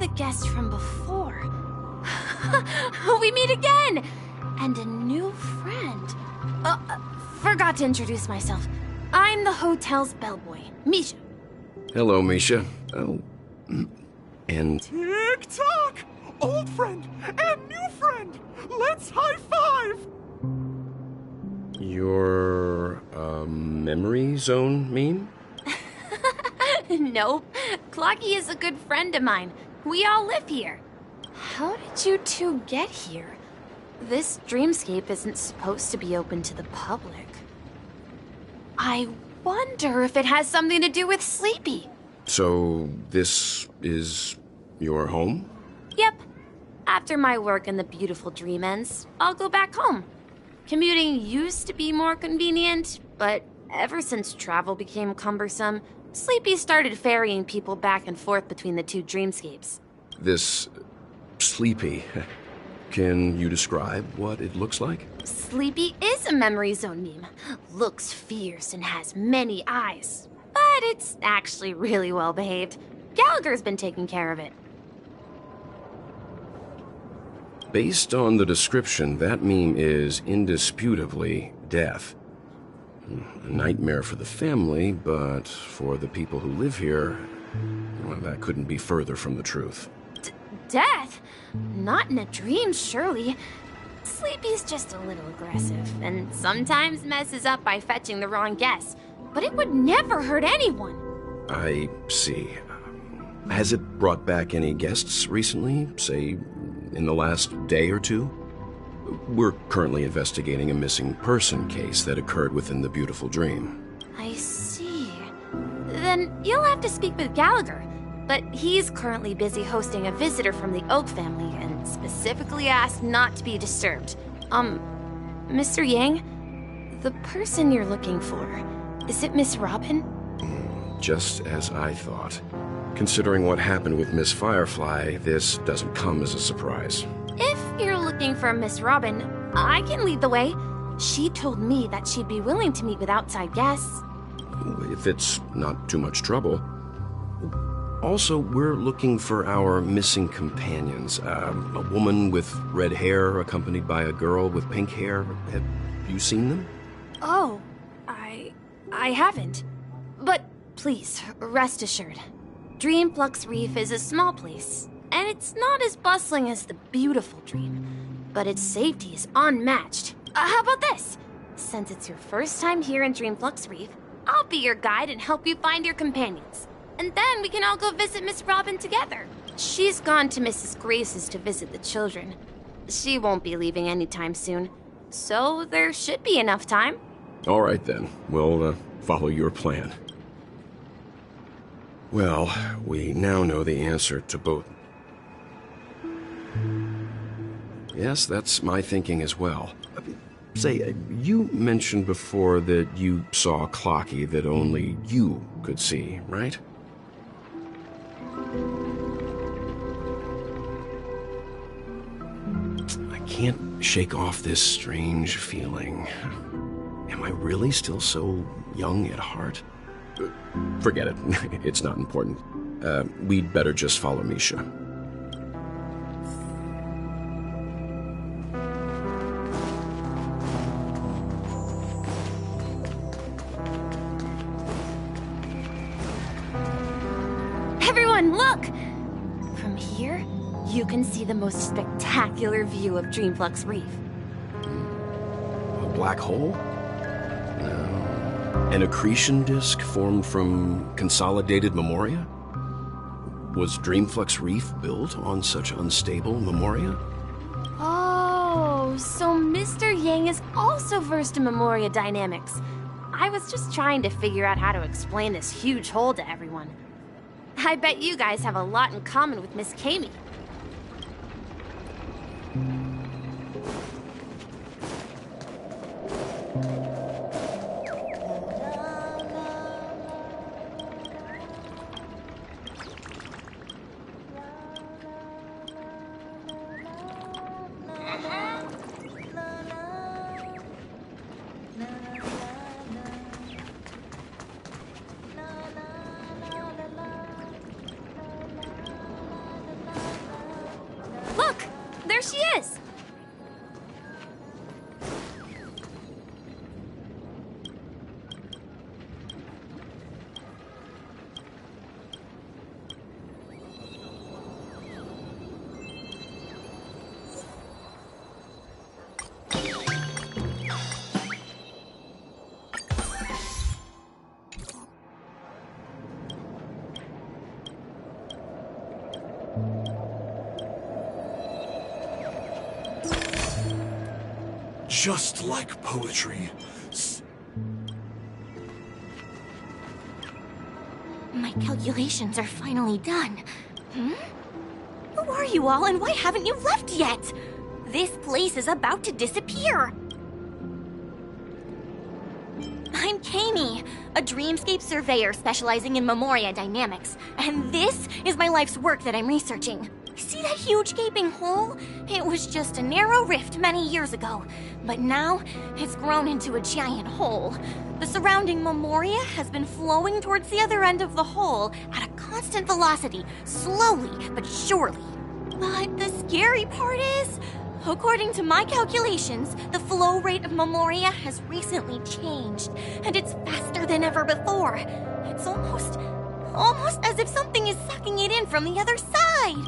the guest from before. We meet again! And a new friend. Forgot to introduce myself. I'm the hotel's bellboy, Misha. Hello, Misha. Oh, and... Tick-tock! Old friend and new friend! Let's high-five! Your, memory zone meme? Nope. Clocky is a good friend of mine. We all live here. How did you two get here? This dreamscape isn't supposed to be open to the public. I wonder if it has something to do with Sleepy. So, this is your home? Yep. After my work in the beautiful dream ends, I'll go back home. Commuting used to be more convenient, but ever since travel became cumbersome, Sleepy started ferrying people back and forth between the two dreamscapes. This... Sleepy. Can you describe what it looks like? Sleepy is a memory zone meme. Looks fierce and has many eyes. But it's actually really well behaved. Gallagher's been taking care of it. Based on the description, that meme is indisputably death. A nightmare for the family, but for the people who live here, well, that couldn't be further from the truth. Death? Not in a dream, surely. Sleepy's just a little aggressive, and sometimes messes up by fetching the wrong guess. But it would never hurt anyone. I see. Has it brought back any guests recently, say, in the last day or two? We're currently investigating a missing person case that occurred within the beautiful dream. I see. Then you'll have to speak with Gallagher. But he's currently busy hosting a visitor from the Oak family and specifically asked not to be disturbed. Mr. Yang, the person you're looking for, is it Miss Robin? Just as I thought. Considering what happened with Miss Firefly, this doesn't come as a surprise. If you're looking for Miss Robin, I can lead the way. She told me that she'd be willing to meet with outside guests. If it's not too much trouble. Also, we're looking for our missing companions. A woman with red hair accompanied by a girl with pink hair. Have you seen them? Oh, I haven't. But please, rest assured. Dreamflux Reef is a small place, and it's not as bustling as the beautiful dream. But its safety is unmatched. How about this? Since it's your first time here in Dreamflux Reef, I'll be your guide and help you find your companions. And then we can all go visit Miss Robin together. She's gone to Mrs. Grace's to visit the children. She won't be leaving anytime soon, so there should be enough time. All right then, we'll follow your plan. Well, we now know the answer to both. Yes, that's my thinking as well. Say, you mentioned before that you saw Clocky that only you could see, right? I can't shake off this strange feeling. Am I really still so young at heart? Forget it. It's not important. We'd better just follow Misha. Everyone, look! From here, you can see the most spectacular view of Dreamflux Reef. A black hole? No. An accretion disk formed from consolidated memoria? Was Dreamflux Reef built on such unstable memoria? Oh, so Mr. Yang is also versed in memoria dynamics. I was just trying to figure out how to explain this huge hole to everyone. I bet you guys have a lot in common with Miss Kami. just like poetry. My calculations are finally done. Who are you all, and why haven't you left yet? This place is about to disappear. I'm Kami, a dreamscape surveyor specializing in Memoria dynamics, and this is my life's work that I'm researching. See that huge gaping hole? It was just a narrow rift many years ago, but now it's grown into a giant hole. The surrounding Memoria has been flowing towards the other end of the hole at a constant velocity, slowly but surely. But the scary part is, according to my calculations, the flow rate of Memoria has recently changed, and it's faster than ever before. It's almost as if something is sucking it in from the other side.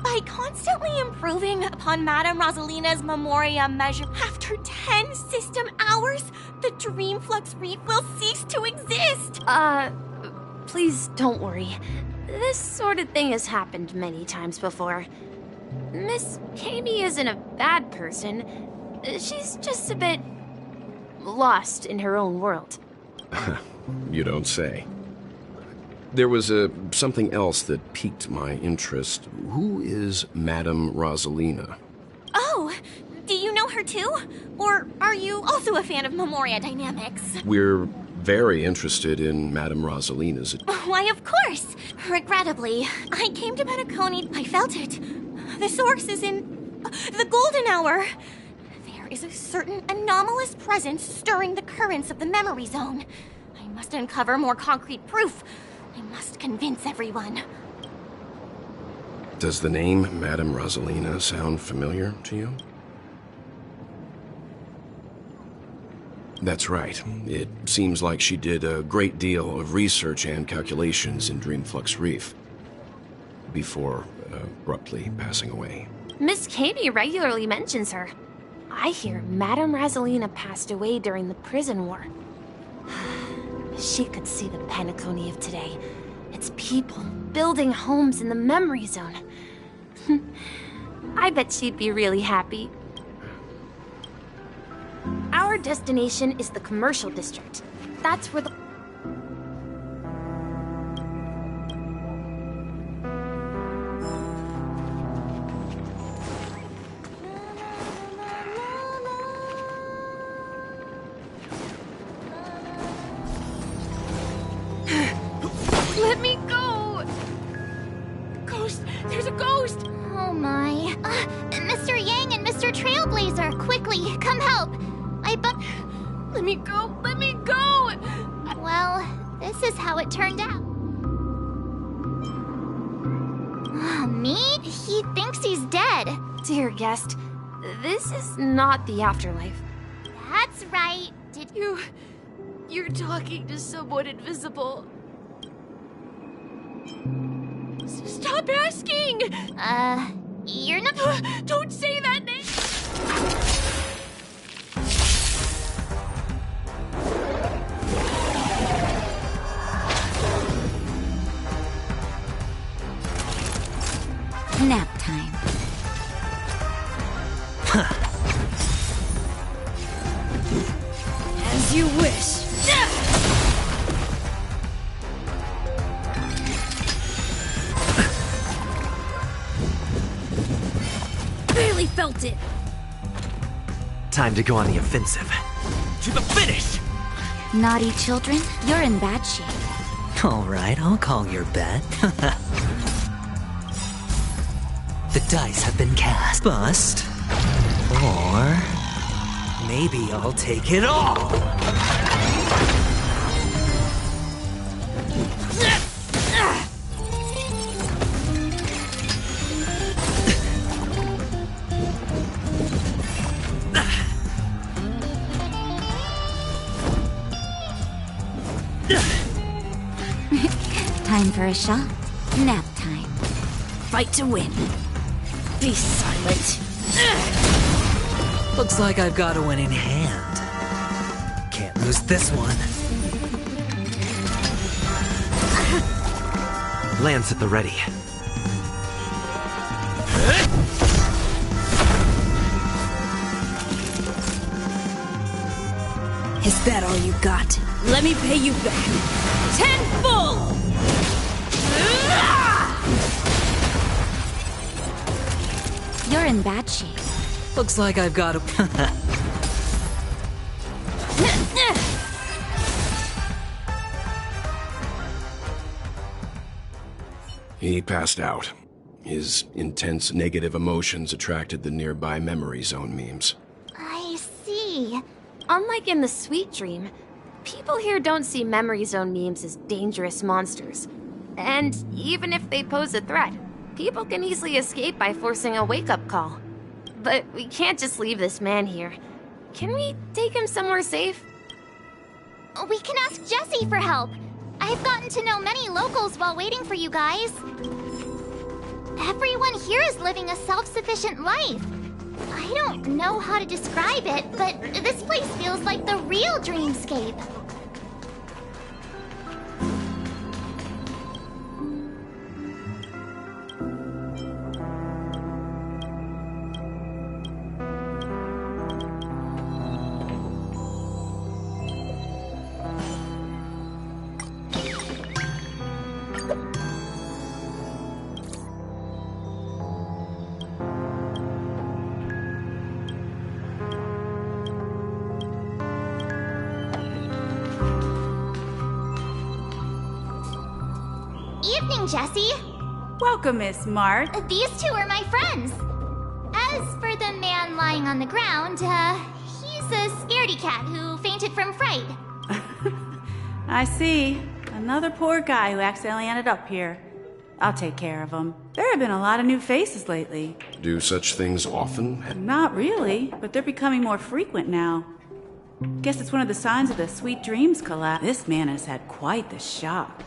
By constantly improving upon Madame Rosalina's Memoria measure, after 10 system hours, the Dream Flux Reef will cease to exist. Please don't worry. This sort of thing has happened many times before. Miss Kami isn't a bad person. She's just a bit lost in her own world. You don't say. There was something else that piqued my interest. Who is Madame Rosalina? Oh, do you know her too? Or are you also a fan of Memoria dynamics? We're very interested in Madame Rosalina's... Why, of course. Regrettably, I came to Penacony. I felt it. The source is in the golden hour. There is a certain anomalous presence stirring the currents of the memory zone. I must uncover more concrete proof. I must convince everyone. Does the name Madame Rosalina sound familiar to you? That's right. It seems like she did a great deal of research and calculations in Dreamflux Reef before abruptly passing away. Miss Kami regularly mentions her. I hear Madame Rosalina passed away during the prison war. She could see the Penacony of today. Its people building homes in the memory zone. I bet she'd be really happy. Our destination is the commercial district. That's where the... Let me go! Ghost! There's a ghost! Oh my. Mr. Yang and Mr. Trailblazer, quickly, come help! Let me go! Let me go! Well, this is how it turned out. Me? He thinks he's dead. Dear guest, this is not the afterlife. That's right. Did You're talking to someone invisible. Stop asking! You're not... Don't say that name! Nap time. As you wish. Barely felt it. Time to go on the offensive. To the finish! Naughty children, you're in bad shape. Alright, I'll call your bet. The dice have been cast. Bust. Or... maybe I'll take it all! Time for a shot. Nap time. Fight to win. Be silent. Looks like I've got a winning hand. Can't lose this one. Lance at the ready. Is that all you got? Let me pay you back. Tenfold! You're in bad shape. Looks like I've got a... He passed out. His intense negative emotions attracted the nearby memory zone memes. I see. Unlike in the Sweet Dream, people here don't see memory zone memes as dangerous monsters. And even if they pose a threat, people can easily escape by forcing a wake-up call. But we can't just leave this man here. Can we take him somewhere safe? We can ask Jessie for help. I've gotten to know many locals while waiting for you guys. Everyone here is living a self-sufficient life. I don't know how to describe it, but this place feels like the real dreamscape. Evening, Jessie. Welcome, Miss Mart. These two are my friends. As for the man lying on the ground, he's a scaredy cat who fainted from fright. I see. Another poor guy who accidentally ended up here. I'll take care of him. There have been a lot of new faces lately. Do such things often? Not really, but they're becoming more frequent now. Guess it's one of the signs of the Sweet Dreams collapse. This man has had quite the shock.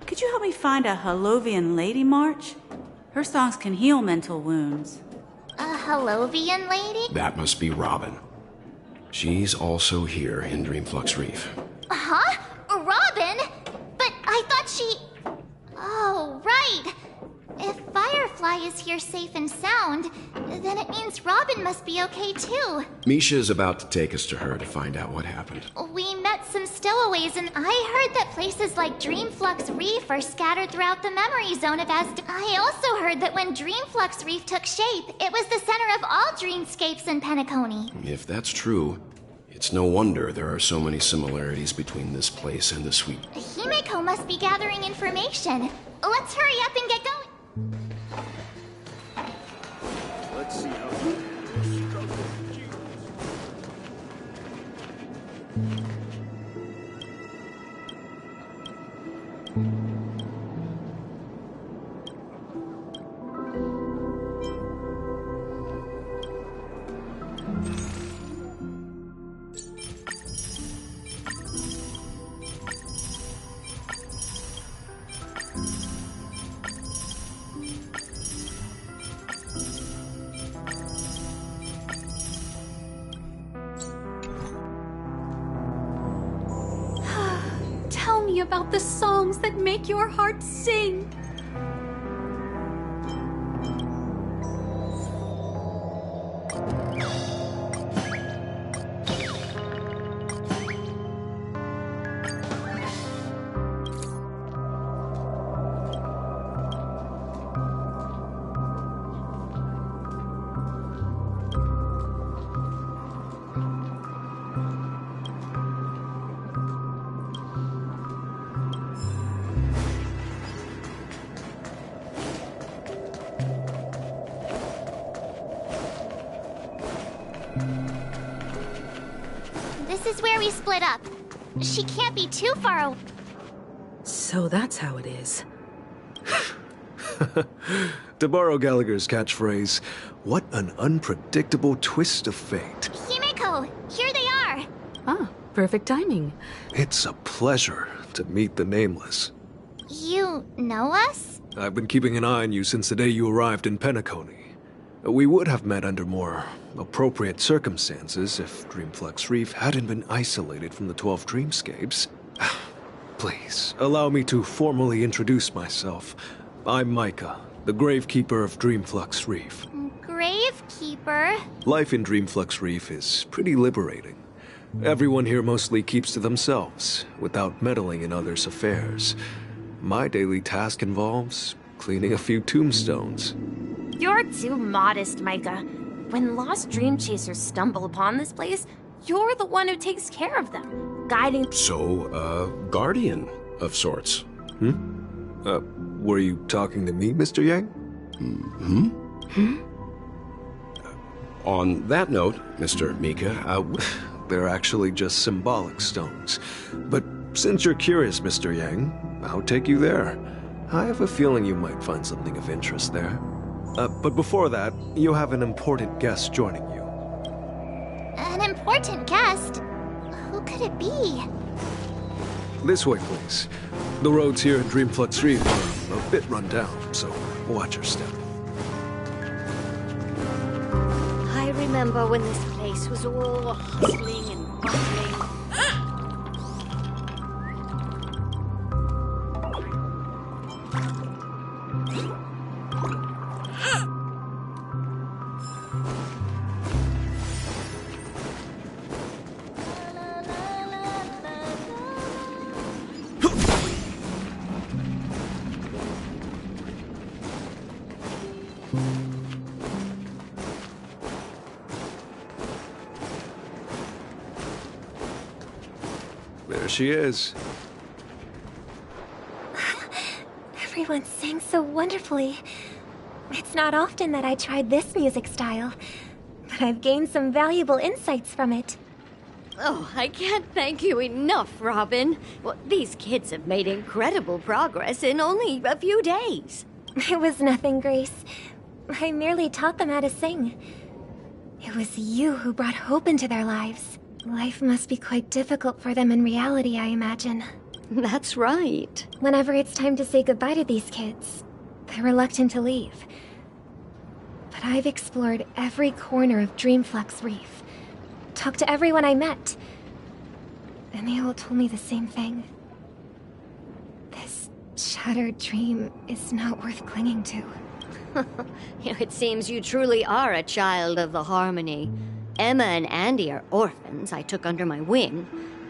Could you help me find a Halovian lady, March? Her songs can heal mental wounds. A Halovian lady? That must be Robin. She's also here in Dreamflux Reef. Huh? Robin? But I thought she... Oh, right. If Firefly is here safe and sound, then it means Robin must be okay too. Misha is about to take us to her to find out what happened. We met some stowaways, and I heard that places like Dreamflux Reef are scattered throughout the memory zone of Azd. I also heard that when Dreamflux Reef took shape, it was the center of all dreamscapes in Penacony. If that's true, it's no wonder there are so many similarities between this place and the Sweet. Himeko must be gathering information. Let's hurry up and get going. Let's see how Tell me about the songs that make your heart sing. This is where we split up. She can't be too far away. So that's how it is. To borrow Gallagher's catchphrase, what an unpredictable twist of fate. Himeko, here they are. Ah, perfect timing. It's a pleasure to meet the Nameless. You know us? I've been keeping an eye on you since the day you arrived in Penacony. We would have met under more appropriate circumstances if Dreamflux Reef hadn't been isolated from the 12 dreamscapes. Please, allow me to formally introduce myself. I'm Micah, the Gravekeeper of Dreamflux Reef. Gravekeeper? Life in Dreamflux Reef is pretty liberating. Everyone here mostly keeps to themselves, without meddling in others' affairs. My daily task involves cleaning a few tombstones. You're too modest, Micah. When lost dream chasers stumble upon this place, you're the one who takes care of them, guiding... So, guardian of sorts. Were you talking to me, Mr. Yang? On that note, Mr. Mika, They're actually just symbolic stones. But since you're curious, Mr. Yang, I'll take you there. I have a feeling you might find something of interest there. But before that, you have an important guest joining you. An important guest? Who could it be? This way, please. The roads here in Dreamflux Reef are a bit run down, so watch your step. I remember when this place was all hustling and bustling. There she is. Everyone sang so wonderfully. It's not often that I tried this music style, but I've gained some valuable insights from it. Oh, I can't thank you enough, Robin. Well, these kids have made incredible progress in only a few days. It was nothing, Grace. I merely taught them how to sing. It was you who brought hope into their lives. Life must be quite difficult for them in reality, I imagine. That's right. Whenever it's time to say goodbye to these kids, they're reluctant to leave. But I've explored every corner of Dreamflux Reef, talked to everyone I met, and they all told me the same thing. This shattered dream is not worth clinging to. It seems you truly are a child of the Harmony. Emma and Andy are orphans I took under my wing.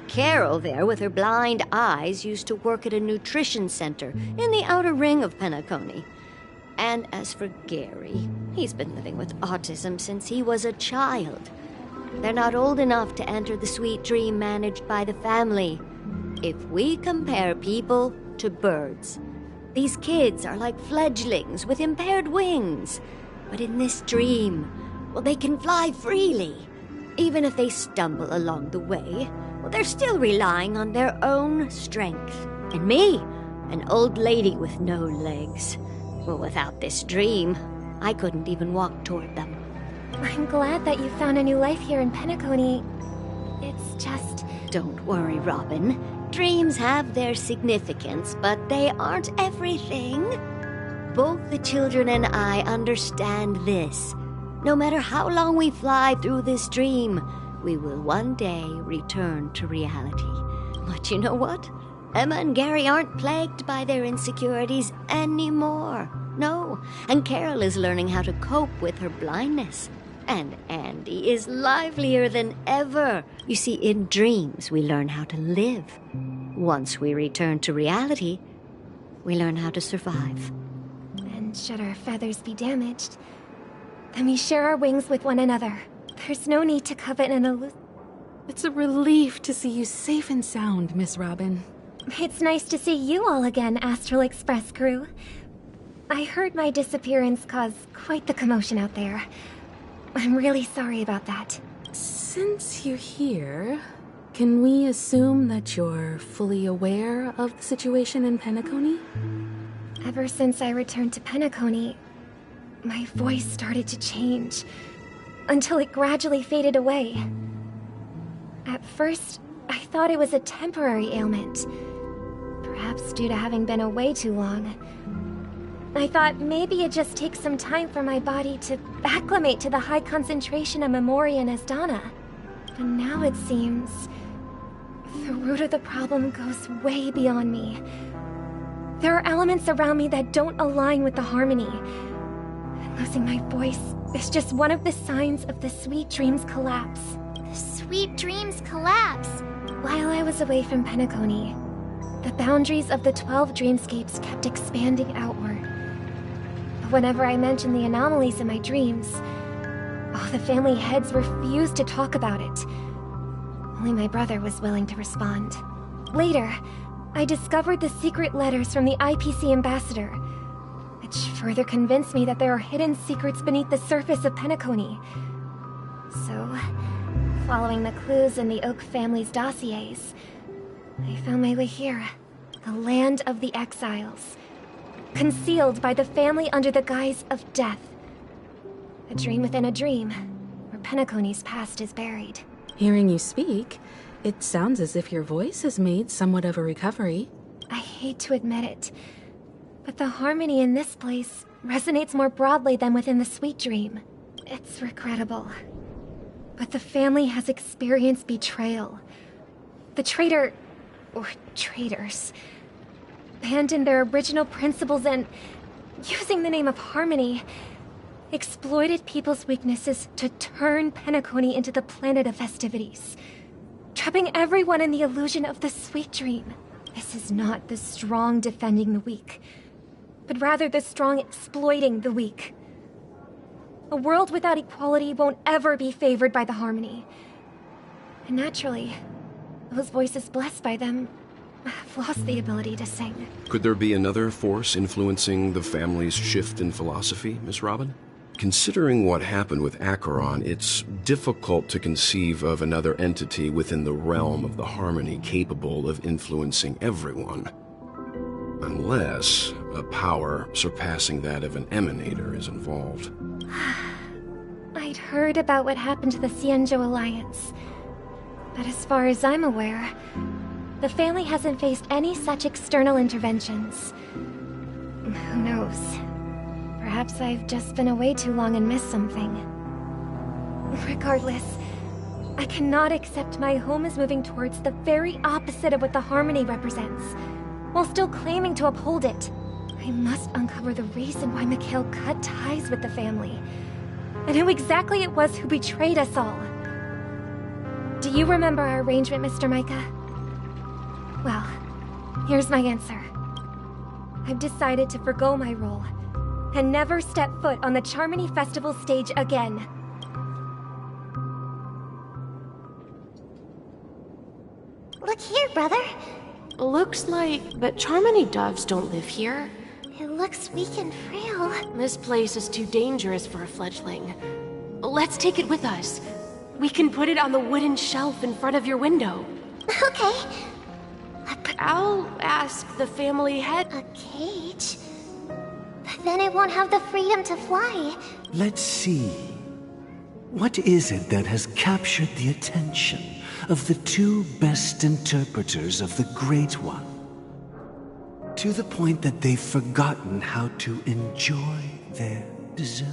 Carol there, with her blind eyes, used to work at a nutrition center in the outer ring of Penacony. And as for Gary, he's been living with autism since he was a child. They're not old enough to enter the sweet dream managed by the family. If we compare people to birds, these kids are like fledglings with impaired wings. But in this dream, well, they can fly freely. Even if they stumble along the way, well, they're still relying on their own strength. And me, an old lady with no legs. Well, without this dream, I couldn't even walk toward them. I'm glad that you found a new life here in Penacony. It's just... Don't worry, Robin. Dreams have their significance, but they aren't everything. Both the children and I understand this. No matter how long we fly through this dream, we will one day return to reality. But you know what? Emma and Gary aren't plagued by their insecurities anymore. No, and Carol is learning how to cope with her blindness. And Andy is livelier than ever. You see, in dreams, we learn how to live. Once we return to reality, we learn how to survive. And should our feathers be damaged, then we share our wings with one another. There's no need to covet an illusion. It's a relief to see you safe and sound, Miss Robin. It's nice to see you all again, Astral Express crew. I heard my disappearance caused quite the commotion out there. I'm really sorry about that. Since you're here, can we assume that you're fully aware of the situation in Penacony? Ever since I returned to Penacony, my voice started to change, until it gradually faded away. At first, I thought it was a temporary ailment, perhaps due to having been away too long. I thought maybe it just takes some time for my body to acclimate to the high concentration of Memoria and Asdana. But now it seems the root of the problem goes way beyond me. There are elements around me that don't align with the Harmony. Losing my voice is just one of the signs of the sweet dream's collapse. Sweet dreams collapse. While I was away from Penacony, the boundaries of the 12 dreamscapes kept expanding outward. Whenever I mentioned the anomalies in my dreams, the family heads refused to talk about it. Only my brother was willing to respond. Later, I discovered the secret letters from the IPC ambassador, which further convinced me that there are hidden secrets beneath the surface of Penacony. So, following the clues in the Oak family's dossiers, I found my way here, the land of the exiles, concealed by the family under the guise of death. A dream within a dream, where Penacony's past is buried. Hearing you speak, it sounds as if your voice has made somewhat of a recovery. I hate to admit it, but the harmony in this place resonates more broadly than within the sweet dream. It's regrettable, but the family has experienced betrayal. The traitor, or traitors, abandoned their original principles and, using the name of harmony, exploited people's weaknesses to turn Penacony into the planet of festivities, trapping everyone in the illusion of the sweet dream. This is not the strong defending the weak, but rather the strong exploiting the weak. A world without equality won't ever be favored by the harmony. And naturally, those voices blessed by them have lost the ability to sing. Could there be another force influencing the family's shift in philosophy, Miss Robin? Considering what happened with Acheron, it's difficult to conceive of another entity within the realm of the harmony capable of influencing everyone. Unless a power surpassing that of an emanator is involved. I'd heard about what happened to the Xianzhou Alliance, but as far as I'm aware, the family hasn't faced any such external interventions. Who knows? Perhaps I've just been away too long and missed something. Regardless, I cannot accept my home is moving towards the very opposite of what the harmony represents, while still claiming to uphold it. I must uncover the reason why Morkill cut ties with the family, and who exactly it was who betrayed us all. Do you remember our arrangement, Mr. Micah? Well, here's my answer. I've decided to forgo my role and never step foot on the Charmony Festival stage again. Look here, brother. Looks like... but Charmony doves don't live here. It looks weak and frail. This place is too dangerous for a fledgling. Let's take it with us. We can put it on the wooden shelf in front of your window. Okay. I'll ask the family head... A cage? But then it won't have the freedom to fly. Let's see. What is it that has captured the attention of the two best interpreters of the Great One? To the point that they've forgotten how to enjoy their dessert.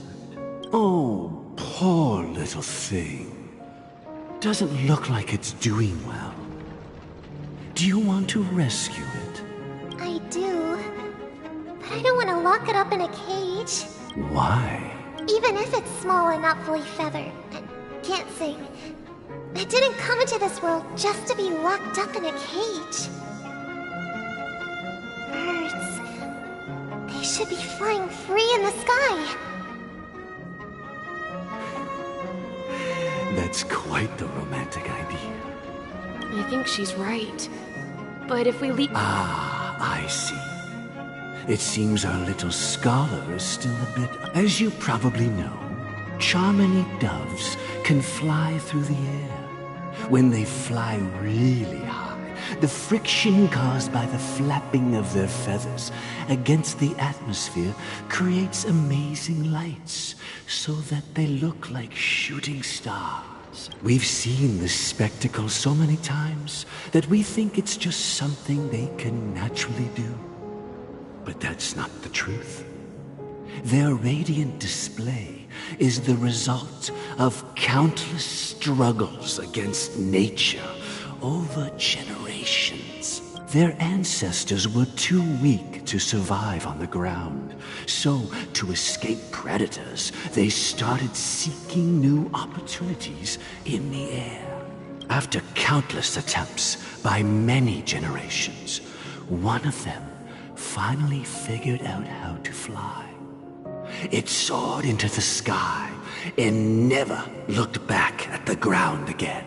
Oh, poor little thing. Doesn't look like it's doing well. Do you want to rescue it? I do. But I don't want to lock it up in a cage. Why? Even if it's small and not fully feathered, and can't sing. It didn't come into this world just to be locked up in a cage. Birds. They should be flying free in the sky. That's quite the romantic idea. I think she's right. But if we leave... Ah, I see. It seems our little scholar is still a bit... As you probably know, Charmony doves can fly through the air. When they fly really high, the friction caused by the flapping of their feathers against the atmosphere creates amazing lights, so that they look like shooting stars. We've seen this spectacle so many times that we think it's just something they can naturally do. But that's not the truth. Their radiant display is the result of countless struggles against nature over generations. Their ancestors were too weak to survive on the ground. So, to escape predators, they started seeking new opportunities in the air. After countless attempts by many generations, one of them finally figured out how to fly. It soared into the sky and never looked back at the ground again.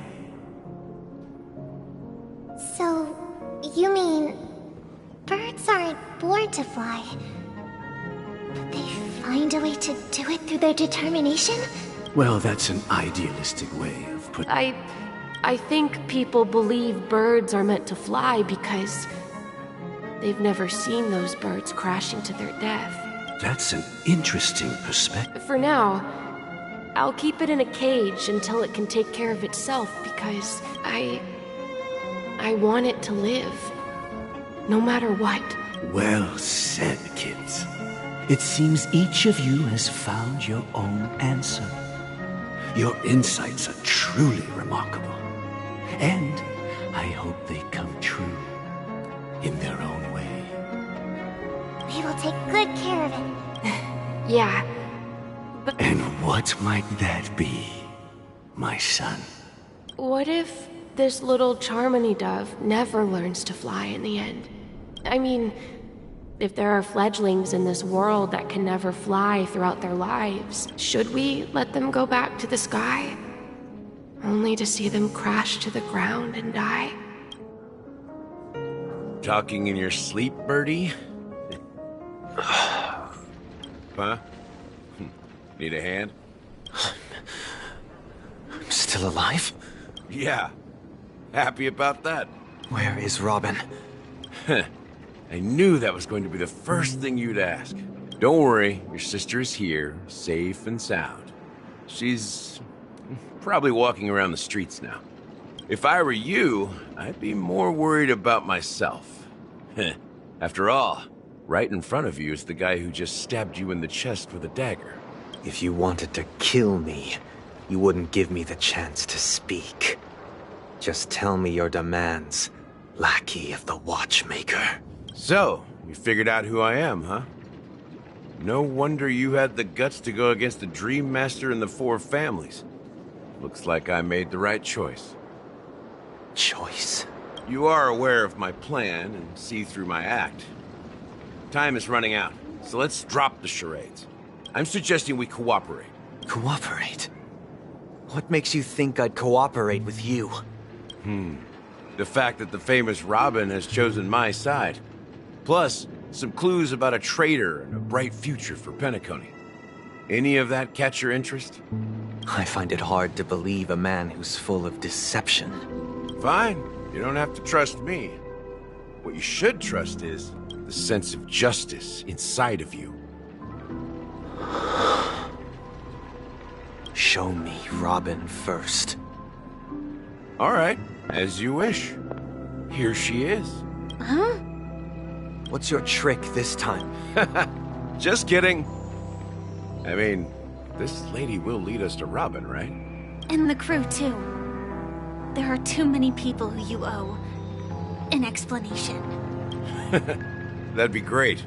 So, you mean birds aren't born to fly, but they find a way to do it through their determination? Well, that's an idealistic way of putting it. I think people believe birds are meant to fly because they've never seen those birds crashing to their death. That's an interesting perspective. For now, I'll keep it in a cage until it can take care of itself because I want it to live, no matter what. Well said, kids. It seems each of you has found your own answer. Your insights are truly remarkable. And I hope they come true in their own way. We will take good care of it. Yeah, but... And what might that be, my son? What if this little Charmony dove never learns to fly in the end? I mean, if there are fledglings in this world that can never fly throughout their lives, should we let them go back to the sky? Only to see them crash to the ground and die? Talking in your sleep, birdie? Huh? Need a hand? I'm still alive? Yeah. Happy about that? Where is Robin? I knew that was going to be the first thing you'd ask. Don't worry, your sister is here, safe and sound. She's probably walking around the streets now. If I were you, I'd be more worried about myself. After all, right in front of you is the guy who just stabbed you in the chest with a dagger. If you wanted to kill me, you wouldn't give me the chance to speak. Just tell me your demands, lackey of the Watchmaker. So, you figured out who I am, huh? No wonder you had the guts to go against the Dream Master and the Four Families. Looks like I made the right choice. Choice? You are aware of my plan and see through my act. Time is running out, so let's drop the charades. I'm suggesting we cooperate. Cooperate? What makes you think I'd cooperate with you? The fact that the famous Robin has chosen my side. Plus, some clues about a traitor and a bright future for Penacony. Any of that catch your interest? I find it hard to believe a man who's full of deception. Fine. You don't have to trust me. What you should trust is the sense of justice inside of you. Show me Robin first. All right, as you wish. Here she is. Huh? What's your trick this time? Just kidding. I mean, this lady will lead us to Robin, right? And the crew, too. There are too many people who you owe an explanation. That'd be great.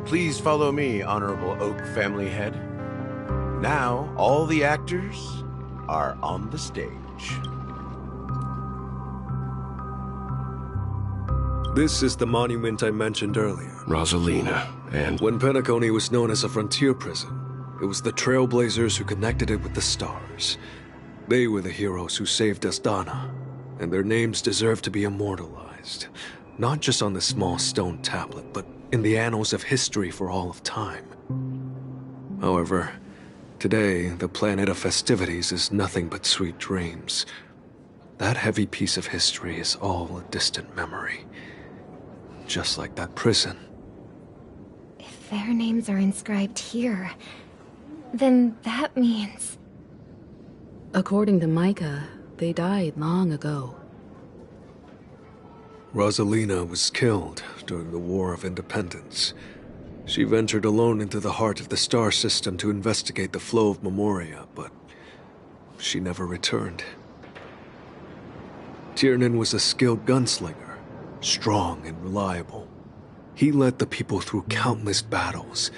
Please follow me, Honorable Oak Family Head. Now, all the actors are on the stage. This is the monument I mentioned earlier. Rosalina, and... When Penacony was known as a frontier prison, it was the Trailblazers who connected it with the stars. They were the heroes who saved Astana, and their names deserve to be immortalized. Not just on this small stone tablet, but in the annals of history for all of time. However, today, the planet of festivities is nothing but sweet dreams. That heavy piece of history is all a distant memory. Just like that prison. If their names are inscribed here, then that means... According to Micah, they died long ago. Rosalina was killed during the War of Independence. She ventured alone into the heart of the star system to investigate the flow of Memoria, but she never returned. Tiernan was a skilled gunslinger, strong and reliable. He led the people through countless battles,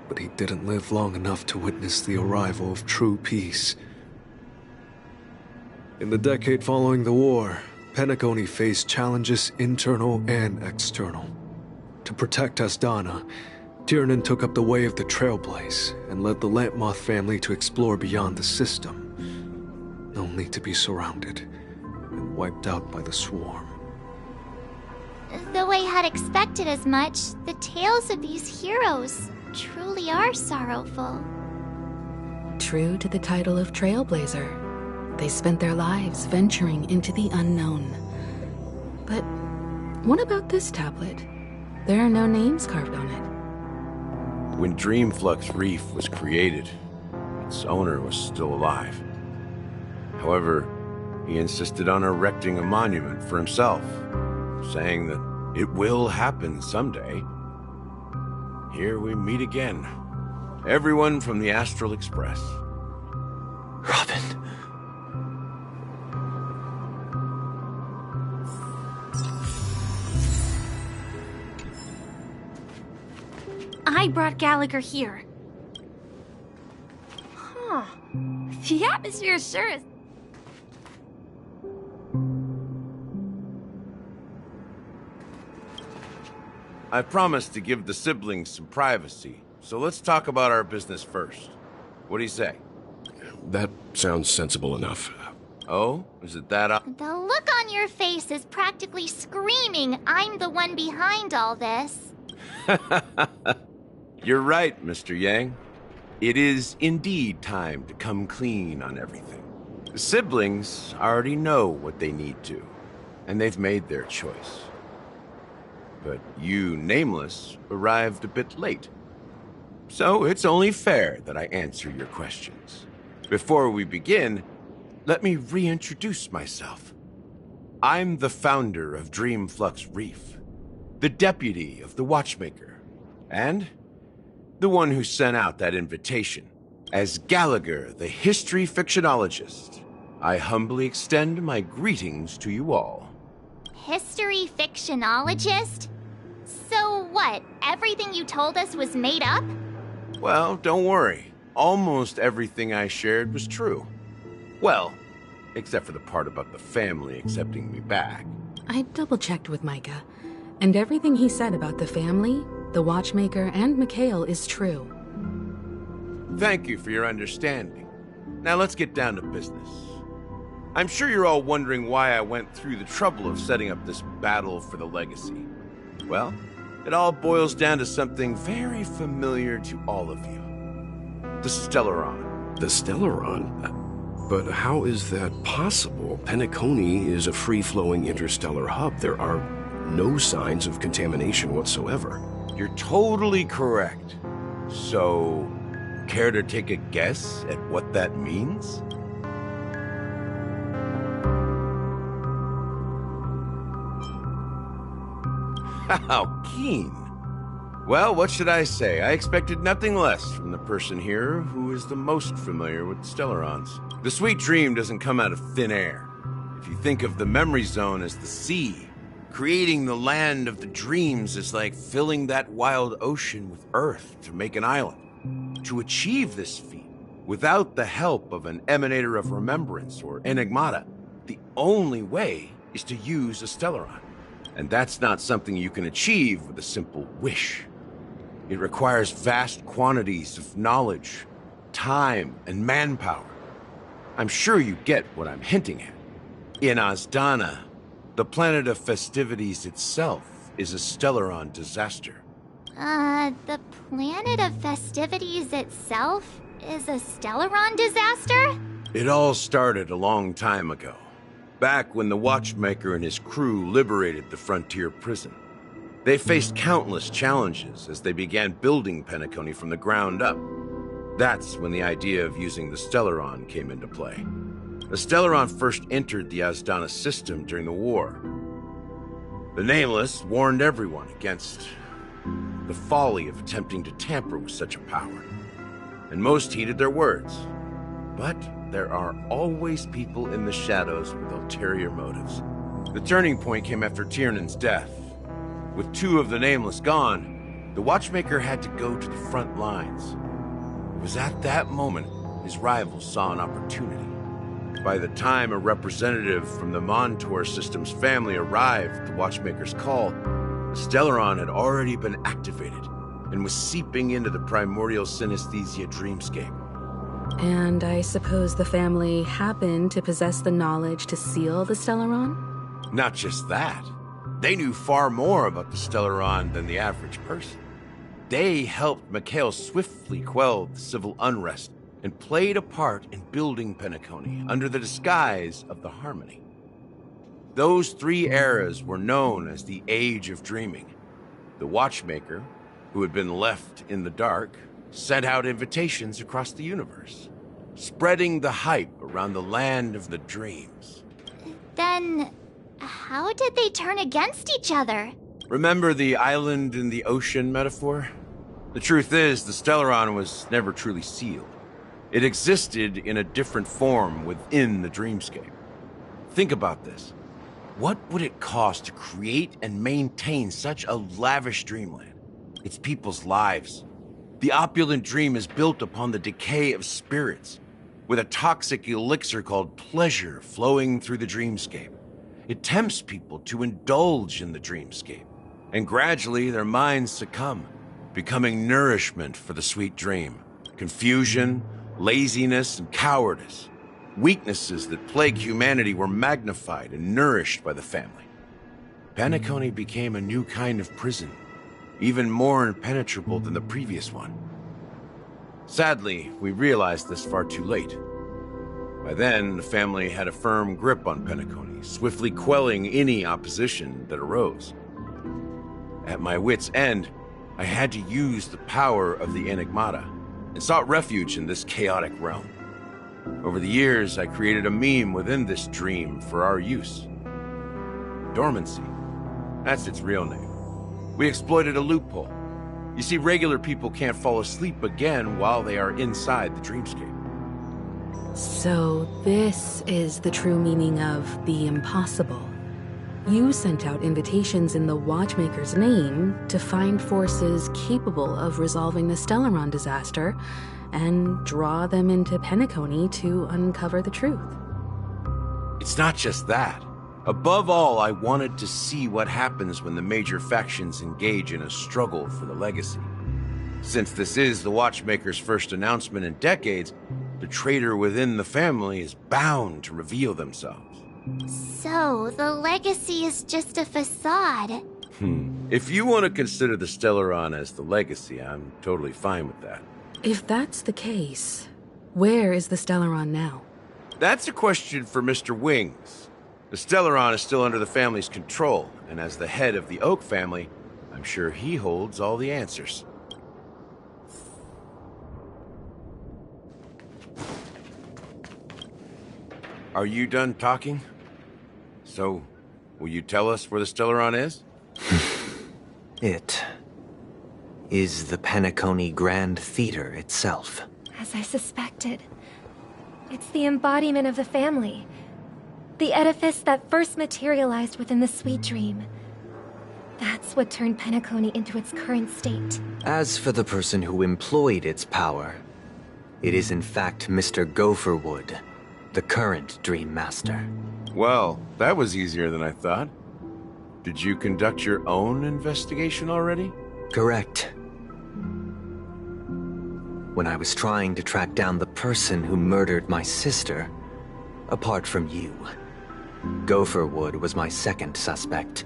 but he didn't live long enough to witness the arrival of true peace. In the decade following the war, Penacony faced challenges internal and external. To protect Asdana, Tiernan took up the way of the Trailblaze and led the Lampmoth family to explore beyond the system, only to be surrounded and wiped out by the Swarm. Though I had expected as much, the tales of these heroes truly are sorrowful. True to the title of Trailblazer, they spent their lives venturing into the unknown. But what about this tablet? There are no names carved on it. When Dreamflux Reef was created, its owner was still alive. However, he insisted on erecting a monument for himself, saying that it will happen someday. Here we meet again. Everyone from the Astral Express. Robin. I brought Gallagher here. Huh. The atmosphere sure is... I promised to give the siblings some privacy, so let's talk about our business first. What do you say? That sounds sensible enough. Oh? Is it that The look on your face is practically screaming, I'm the one behind all this. You're right, Mr. Yang. It is indeed time to come clean on everything. The siblings already know what they need to, and they've made their choice. But you, Nameless, arrived a bit late. So it's only fair that I answer your questions. Before we begin, let me reintroduce myself. I'm the founder of Dreamflux Reef, the deputy of the Watchmaker, and the one who sent out that invitation. As Gallagher, the history fictionologist, I humbly extend my greetings to you all. History fictionologist? So what, everything you told us was made up? Well, don't worry. Almost everything I shared was true. Well, except for the part about the family accepting me back. I double-checked with Micah, and everything he said about the family, the Watchmaker, and Mikhail is true. Thank you for your understanding. Now let's get down to business. I'm sure you're all wondering why I went through the trouble of setting up this battle for the legacy. Well, it all boils down to something very familiar to all of you. The Stellaron. The Stellaron? But how is that possible? Penacony is a free-flowing interstellar hub. There are no signs of contamination whatsoever. You're totally correct. So, care to take a guess at what that means? How keen. Well, what should I say? I expected nothing less from the person here who is the most familiar with Stellarons. The sweet dream doesn't come out of thin air. If you think of the memory zone as the sea, creating the land of the dreams is like filling that wild ocean with earth to make an island. To achieve this feat, without the help of an emanator of remembrance or enigmata, the only way is to use a Stellaron. And that's not something you can achieve with a simple wish. It requires vast quantities of knowledge, time, and manpower. I'm sure you get what I'm hinting at. In Asdana, the planet of festivities itself is a Stellaron disaster. The planet of festivities itself is a Stellaron disaster? It all started a long time ago. Back when the Watchmaker and his crew liberated the frontier prison. They faced countless challenges as they began building Penacony from the ground up. That's when the idea of using the Stellaron came into play. The Stellaron first entered the Asdana system during the war. The Nameless warned everyone against the folly of attempting to tamper with such a power, and most heeded their words. But there are always people in the shadows with ulterior motives. The turning point came after Tiernan's death. With 2 of the Nameless gone, the Watchmaker had to go to the front lines. It was at that moment his rivals saw an opportunity. By the time a representative from the Montour Systems family arrived at the Watchmaker's call, the Stellaron had already been activated and was seeping into the primordial synesthesia dreamscape. And I suppose the family happened to possess the knowledge to seal the Stellaron? Not just that. They knew far more about the Stellaron than the average person. They helped Morkill swiftly quell the civil unrest and played a part in building Penacony under the disguise of the Harmony. Those 3 eras were known as the Age of Dreaming. The Watchmaker, who had been left in the dark, sent out invitations across the universe, spreading the hype around the land of the dreams. Then, how did they turn against each other? Remember the island in the ocean metaphor? The truth is, the Stellaron was never truly sealed. It existed in a different form within the dreamscape. Think about this. What would it cost to create and maintain such a lavish dreamland? It's people's lives. The opulent dream is built upon the decay of spirits, with a toxic elixir called pleasure flowing through the dreamscape. It tempts people to indulge in the dreamscape, and gradually their minds succumb, becoming nourishment for the sweet dream. Confusion, laziness, and cowardice, weaknesses that plague humanity, were magnified and nourished by the family. Penacony became a new kind of prison, even more impenetrable than the previous one. Sadly, we realized this far too late. By then, the family had a firm grip on Penacony, swiftly quelling any opposition that arose. At my wit's end, I had to use the power of the Enigmata, and sought refuge in this chaotic realm. Over the years, I created a meme within this dream for our use. Dormancy. That's its real name. We exploited a loophole. You see, regular people can't fall asleep again while they are inside the dreamscape. So this is the true meaning of the impossible. You sent out invitations in the Watchmaker's name to find forces capable of resolving the Stellaron disaster and draw them into Penacony to uncover the truth. It's not just that. Above all, I wanted to see what happens when the major factions engage in a struggle for the legacy. Since this is the Watchmaker's first announcement in decades, the traitor within the family is bound to reveal themselves. So, the legacy is just a facade. If you want to consider the Stellaron as the legacy, I'm totally fine with that. If that's the case, where is the Stellaron now? That's a question for Mr. Wings. The Stellaron is still under the family's control, and as the head of the Oak family, I'm sure he holds all the answers. Are you done talking? So, will you tell us where the Stellaron is? It is the Penacony Grand Theater itself. As I suspected. It's the embodiment of the family. The edifice that first materialized within the sweet dream. That's what turned Penacony into its current state. As for the person who employed its power, it is in fact Mr. Gopherwood, the current Dream Master. Well, that was easier than I thought. Did you conduct your own investigation already? Correct. When I was trying to track down the person who murdered my sister, apart from you, Gopherwood was my second suspect.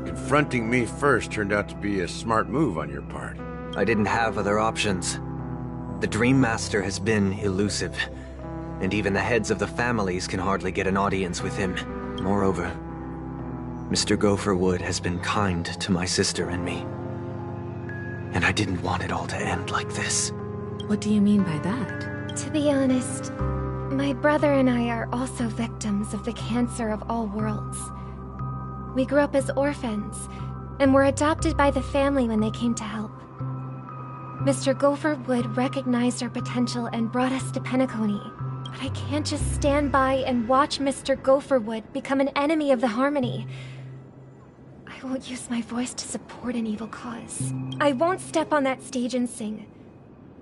Confronting me first turned out to be a smart move on your part. I didn't have other options. The Dream Master has been elusive, and even the heads of the families can hardly get an audience with him. Moreover, Mr. Gopherwood has been kind to my sister and me. And I didn't want it all to end like this. What do you mean by that? To be honest, my brother and I are also victims of the cancer of all worlds. We grew up as orphans, and were adopted by the family when they came to help. Mr. Gopherwood recognized our potential and brought us to Penacony. But I can't just stand by and watch Mr. Gopherwood become an enemy of the Harmony. I won't use my voice to support an evil cause. I won't step on that stage and sing,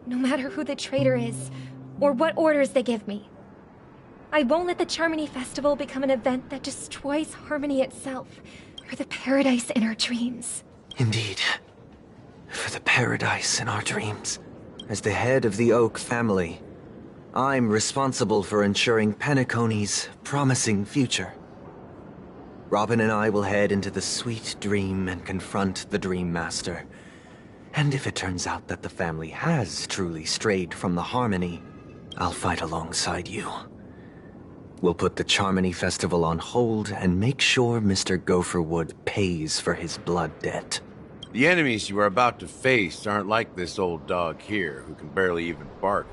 no matter who the traitor is, or what orders they give me. I won't let the Charmony Festival become an event that destroys Harmony itself, or the paradise in our dreams. Indeed. For the paradise in our dreams. As the head of the Oak family, I'm responsible for ensuring Penacony's promising future. Robin and I will head into the Sweet Dream and confront the Dream Master. And if it turns out that the family has truly strayed from the Harmony, I'll fight alongside you. We'll put the Charmony Festival on hold and make sure Mr. Gopherwood pays for his blood debt. The enemies you are about to face aren't like this old dog here, who can barely even bark.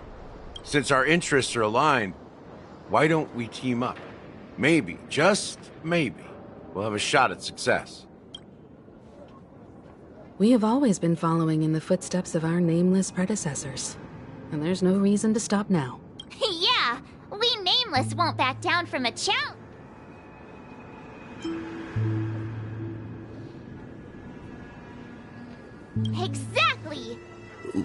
Since our interests are aligned, why don't we team up? Maybe, just maybe, we'll have a shot at success. We have always been following in the footsteps of our nameless predecessors, and there's no reason to stop now. Yeah, we Nameless won't back down from a challenge. Exactly!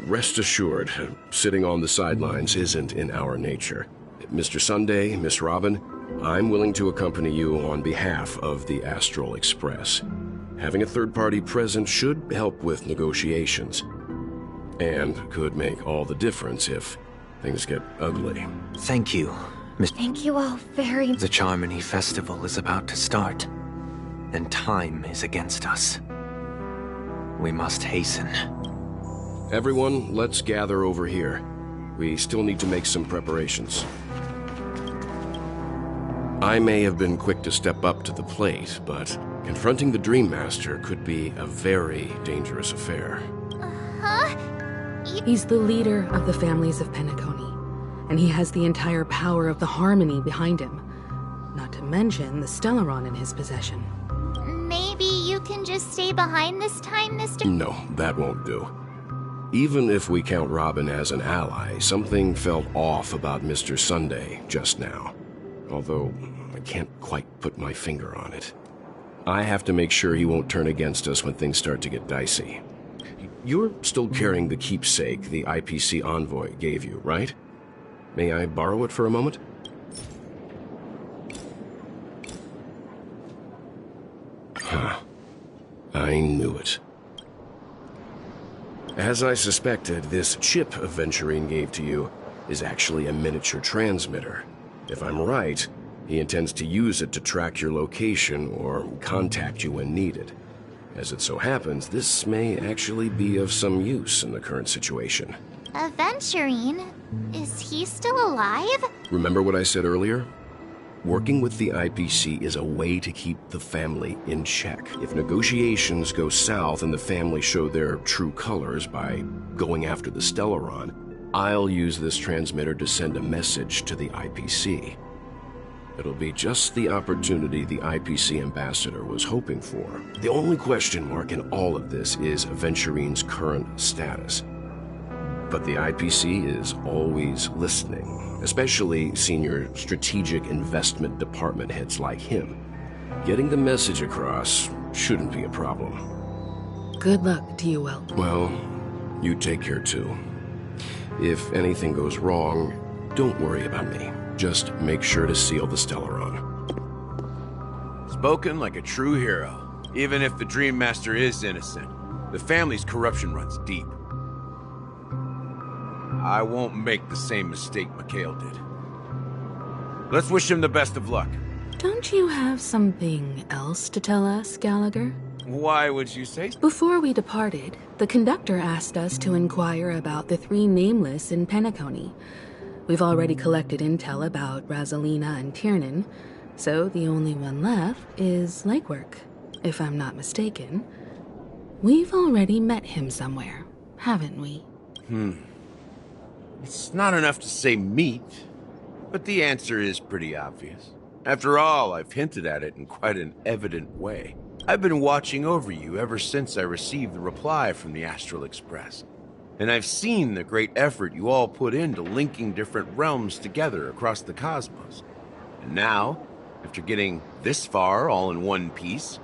Rest assured, sitting on the sidelines isn't in our nature. Mr. Sunday, Miss Robin, I'm willing to accompany you on behalf of the Astral Express. Having a third party present should help with negotiations, and could make all the difference if things get ugly. Thank you, Miss... Thank you all very much. The Charmony Festival is about to start, and time is against us. We must hasten. Everyone, let's gather over here. We still need to make some preparations. I may have been quick to step up to the plate, but confronting the Dream Master could be a very dangerous affair. Huh? He's the leader of the families of Penacony, and he has the entire power of the Harmony behind him. Not to mention the Stellaron in his possession. Maybe you can just stay behind this time, Mr. No, that won't do. Even if we count Robin as an ally, something felt off about Mr. Sunday just now. Although, I can't quite put my finger on it. I have to make sure he won't turn against us when things start to get dicey. You're still carrying the keepsake the IPC envoy gave you, right? May I borrow it for a moment? Huh. I knew it. As I suspected, this chip Aventurine gave to you is actually a miniature transmitter. If I'm right, he intends to use it to track your location or contact you when needed. As it so happens, this may actually be of some use in the current situation. Aventurine? Is he still alive? Remember what I said earlier? Working with the IPC is a way to keep the family in check. If negotiations go south and the family show their true colors by going after the Stellaron, I'll use this transmitter to send a message to the IPC. It'll be just the opportunity the IPC ambassador was hoping for. The only question mark in all of this is Aventurine's current status. But the IPC is always listening, especially senior strategic investment department heads like him. Getting the message across shouldn't be a problem. Good luck to you, Whelp. Well, you take care too. If anything goes wrong, don't worry about me. Just make sure to seal the Stellaron. Spoken like a true hero. Even if the Dream Master is innocent, the family's corruption runs deep. I won't make the same mistake Morkill did. Let's wish him the best of luck. Don't you have something else to tell us, Gallagher? Why would you say so? Before we departed, the conductor asked us to inquire about the three Nameless in Penacony. We've already collected intel about Rosalina and Tiernan, so the only one left is Lakework, if I'm not mistaken. We've already met him somewhere, haven't we? It's not enough to say meet, but the answer is pretty obvious. After all, I've hinted at it in quite an evident way. I've been watching over you ever since I received the reply from the Astral Express. And I've seen the great effort you all put into linking different realms together across the cosmos. And now, after getting this far all in one piece,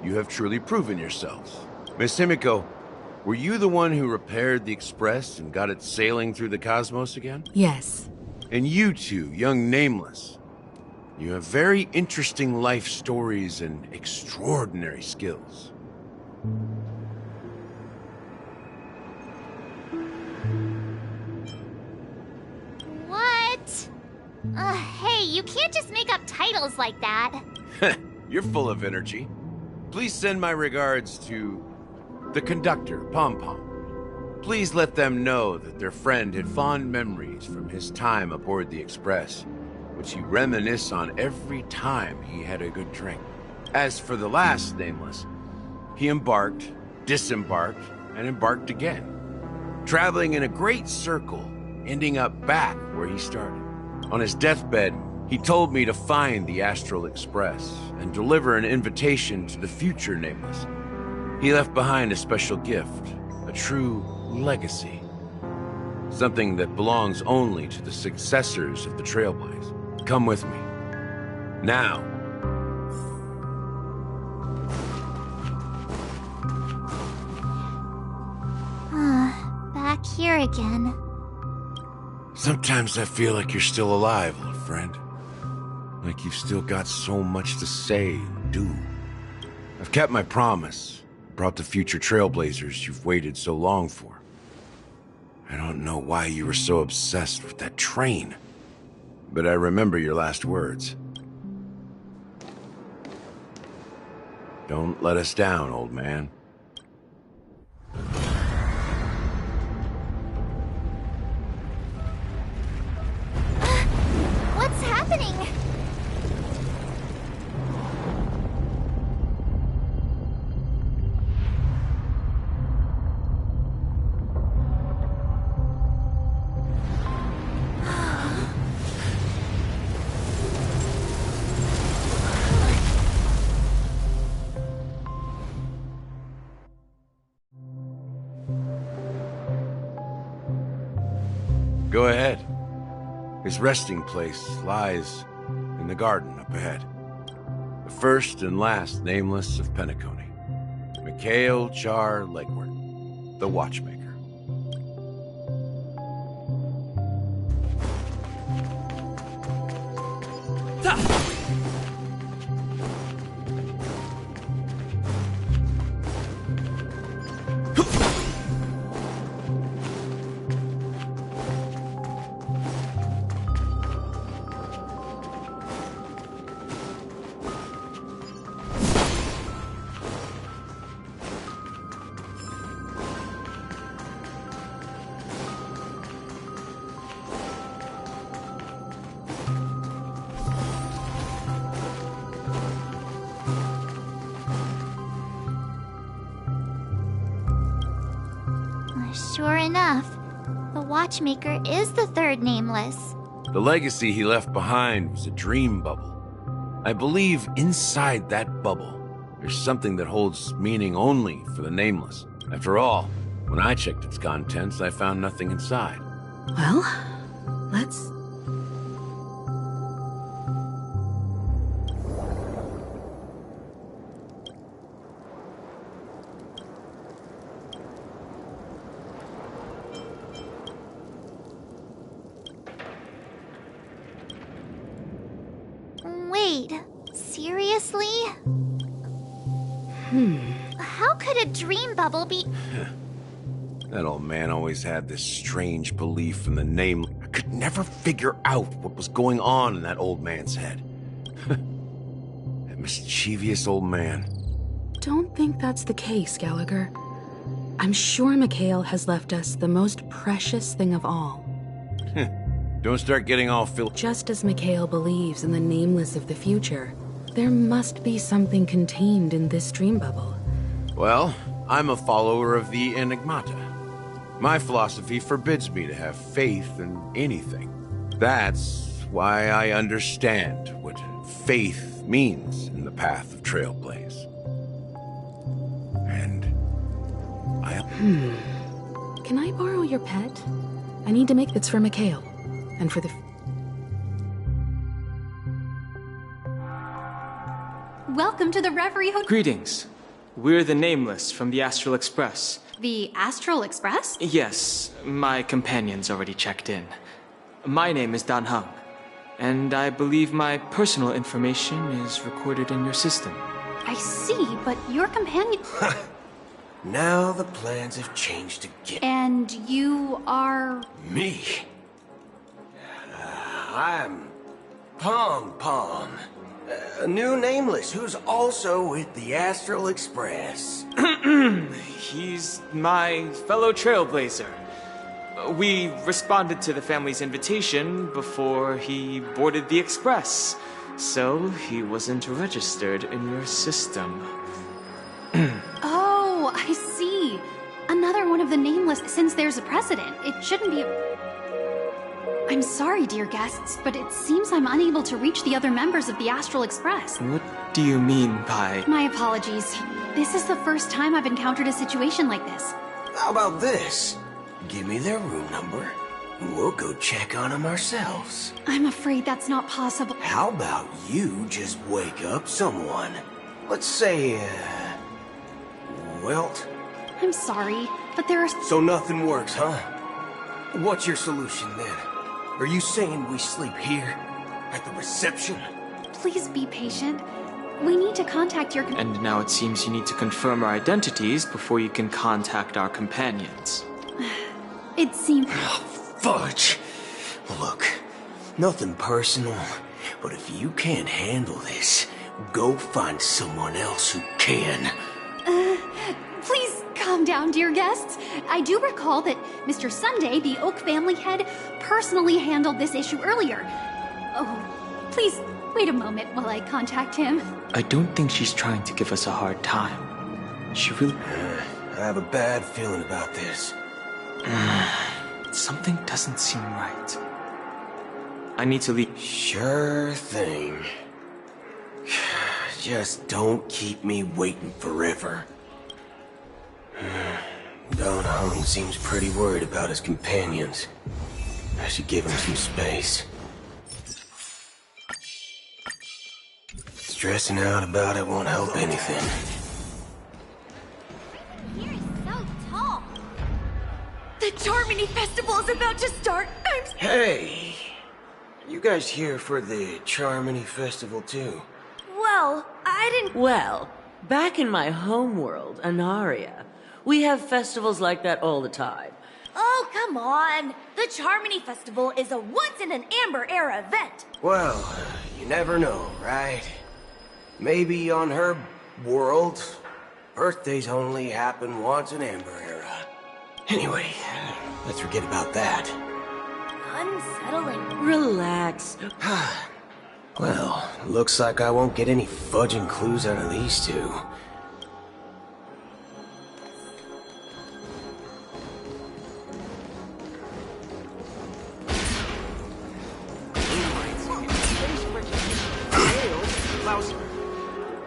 you have truly proven yourselves. Miss Himiko, were you the one who repaired the Express and got it sailing through the cosmos again? Yes. And you two, young Nameless, you have very interesting life stories and extraordinary skills. What? Hey, you can't just make up titles like that. You're full of energy. Please send my regards to the conductor, Pom Pom. Please let them know that their friend had fond memories from his time aboard the Express, which he reminisced on every time he had a good drink. As for the last Nameless, he embarked, disembarked, and embarked again, traveling in a great circle, ending up back where he started. On his deathbed, he told me to find the Astral Express and deliver an invitation to the future Nameless. He left behind a special gift, a true legacy. Something that belongs only to the successors of the Trailblaze. Come with me. Now. Back here again. Sometimes I feel like you're still alive, old friend. Like you've still got so much to say and do. I've kept my promise. Brought the future Trailblazers you've waited so long for. I don't know why you were so obsessed with that train. But I remember your last words. Don't let us down, old man. What's happening? Go ahead. His resting place lies in the garden up ahead. The first and last Nameless of Penacony. Morkill Char Legward, the Watchmaker. Sure enough, the Watchmaker is the third Nameless. The legacy he left behind was a dream bubble. I believe inside that bubble, there's something that holds meaning only for the Nameless. After all, when I checked its contents, I found nothing inside. Well, let's... Wait, seriously? How could a dream bubble be... That old man always had this strange belief in the name. I could never figure out what was going on in that old man's head. That mischievous old man. Don't think that's the case, Gallagher. I'm sure Morkill has left us the most precious thing of all. Don't start getting all Just as Morkill believes in the Nameless of the future, there must be something contained in this dream bubble. Well, I'm a follower of the Enigmata. My philosophy forbids me to have faith in anything. That's why I understand what faith means in the path of Trailblaze. And I... Can I borrow your pet? I need to make this for Morkill. And for the... Welcome to the Reverie Hotel. Greetings. We're the Nameless from the Astral Express. The Astral Express? Yes, my companion's already checked in. My name is Dan Hung, and I believe my personal information is recorded in your system. I see, but your companion... Now the plans have changed again. And you are... Me? I'm Pom Pom. A new Nameless who's also with the Astral Express. He's my fellow trailblazer. We responded to the family's invitation before he boarded the express, so he wasn't registered in your system. Oh, I see. Another one of the Nameless, since there's a precedent. It shouldn't be... I'm sorry, dear guests, but it seems I'm unable to reach the other members of the Astral Express. What do you mean by... My apologies. This is the first time I've encountered a situation like this. How about this? Give me their room number, and we'll go check on them ourselves. I'm afraid that's not possible. How about you just wake up someone? Let's say, Welt? I'm sorry, but there are... So nothing works, huh? What's your solution then? Are you saying we sleep here? At the reception? Please be patient. We need to contact your... And now it seems you need to confirm our identities before you can contact our companions. It seems... Fudge! Look, nothing personal, but if you can't handle this, go find someone else who can. Please calm down, dear guests. I do recall that Mr. Sunday, the Oak family head, personally handled this issue earlier. Oh, please wait a moment while I contact him. I don't think she's trying to give us a hard time. She really... I have a bad feeling about this. Something doesn't seem right. I need to leave. Sure thing. Just don't keep me waiting forever. Don Hung seems pretty worried about his companions. I should give him some space. Stressing out about it won't help anything. Here is so tall. The Charmony Festival is about to start. Hey! You guys here for the Charmony Festival too? Well, I didn't... Well, back in my homeworld, Anaria, we have festivals like that all the time. Oh, come on. The Charmony Festival is a once-in-an-Amber-era event. Well, you never know, right? Maybe on her world, birthdays only happen once in Amber Era. Anyway, let's forget about that. Unsettling. Relax. Well, looks like I won't get any fudging clues out of these two.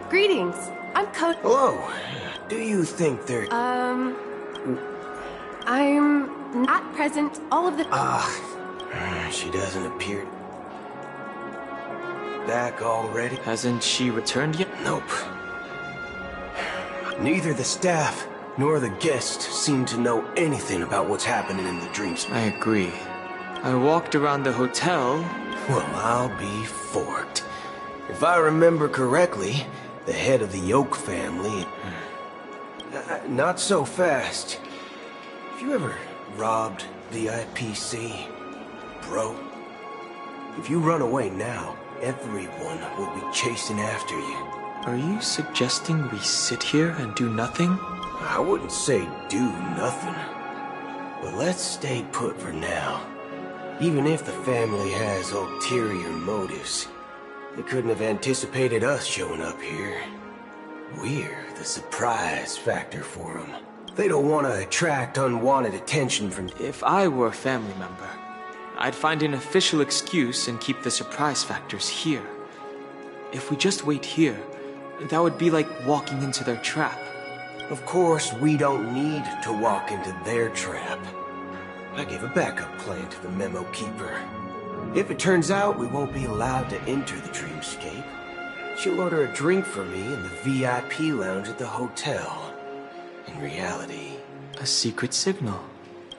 Greetings. I'm Cody. Hello. Do you think they're... I'm not present all of the... she doesn't appear... Back already? Hasn't she returned yet? Nope. Neither the staff nor the guests seem to know anything about what's happening in the dreams. I agree. I walked around the hotel. Well, I'll be forked. If I remember correctly, the head of the Oak family... not so fast. Have you ever robbed VIPC, bro? If you run away now, everyone will be chasing after you. Are you suggesting we sit here and do nothing? I wouldn't say do nothing. But let's stay put for now. Even if the family has ulterior motives, they couldn't have anticipated us showing up here. We're the surprise factor for them. They don't want to attract unwanted attention from... If I were a family member, I'd find an official excuse and keep the surprise factors here. If we just wait here, that would be like walking into their trap. Of course, we don't need to walk into their trap. I gave a backup plan to the Memo Keeper. If it turns out we won't be allowed to enter the dreamscape, she'll order a drink for me in the VIP lounge at the hotel. In reality... A secret signal.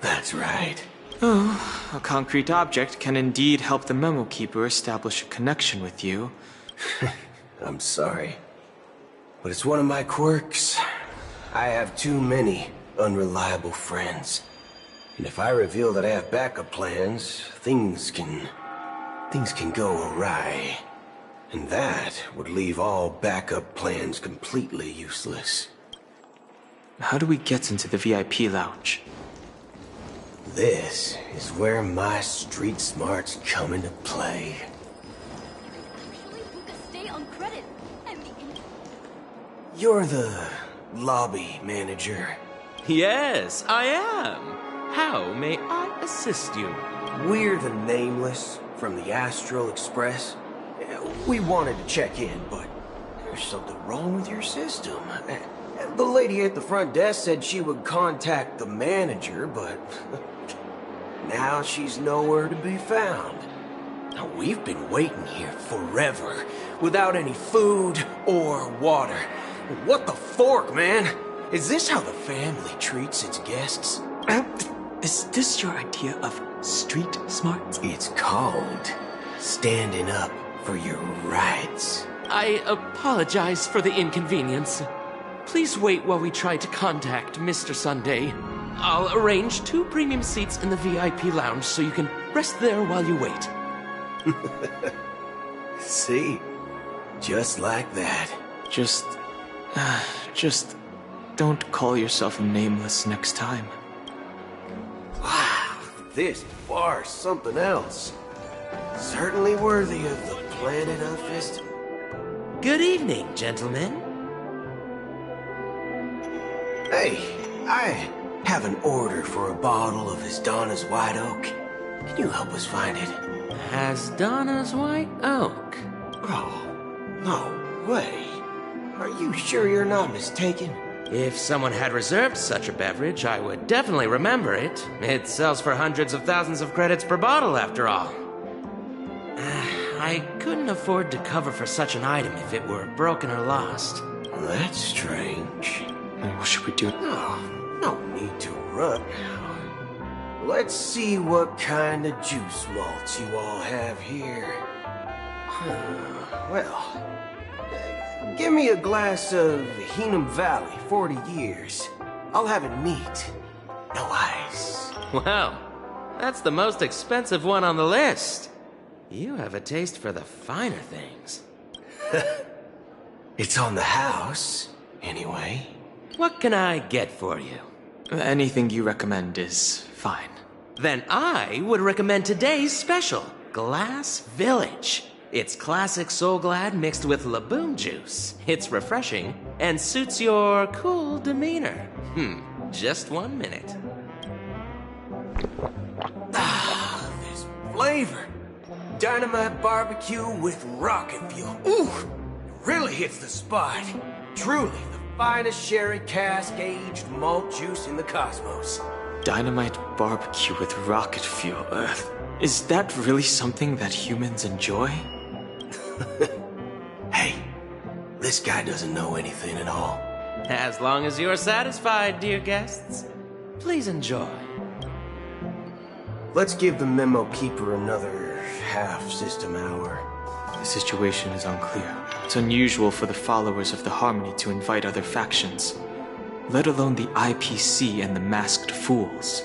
That's right. Oh, a concrete object can indeed help the Memo Keeper establish a connection with you. I'm sorry, but it's one of my quirks. I have too many unreliable friends. And if I reveal that I have backup plans, things can go awry. And that would leave all backup plans completely useless. How do we get into the VIP lounge? This is where my street smarts come into play. Stay on credit. You're the lobby manager. Yes, I am. How may I assist you? We're the Nameless from the Astral Express. We wanted to check in, but there's something wrong with your system. The lady at the front desk said she would contact the manager, but now she's nowhere to be found. Now, we've been waiting here forever, without any food or water. What the fork, man? Is this how the family treats its guests? Is this your idea of street smarts? It's called standing up for your rights. I apologize for the inconvenience. Please wait while we try to contact Mr. Sunday. I'll arrange 2 premium seats in the VIP lounge so you can rest there while you wait. See? Just like that. Just don't call yourself Nameless next time. Wow, this bar's something else. Certainly worthy of the Planet of Fist. Good evening, gentlemen. Hey, I have an order for a bottle of Donna's White Oak. Can you help us find it? Donna's White Oak? Oh, no way. Are you sure you're not mistaken? If someone had reserved such a beverage, I would definitely remember it. It sells for hundreds of thousands of credits per bottle, after all. I couldn't afford to cover for such an item if it were broken or lost. That's strange. What should we do? No need to run. Let's see what kind of juice malts you all have here. Well, give me a glass of Heenum Valley, 40 years. I'll have it neat. No ice. Well, that's the most expensive one on the list. You have a taste for the finer things. It's on the house, anyway. What can I get for you? Anything you recommend is fine. Then I would recommend today's special, Glass Village. It's classic Soul Glad mixed with Laboon juice. It's refreshing and suits your cool demeanor. Just 1 minute. Ah, this flavor. Dynamite barbecue with rocket fuel. Ooh, really hits the spot. Truly the finest sherry cask-aged malt juice in the cosmos. Dynamite barbecue with rocket fuel. Is that really something that humans enjoy? Hey, this guy doesn't know anything at all. As long as you're satisfied, dear guests, please enjoy. Let's give the Memo Keeper another half-system hour. The situation is unclear. It's unusual for the followers of the Harmony to invite other factions, let alone the IPC and the Masked Fools.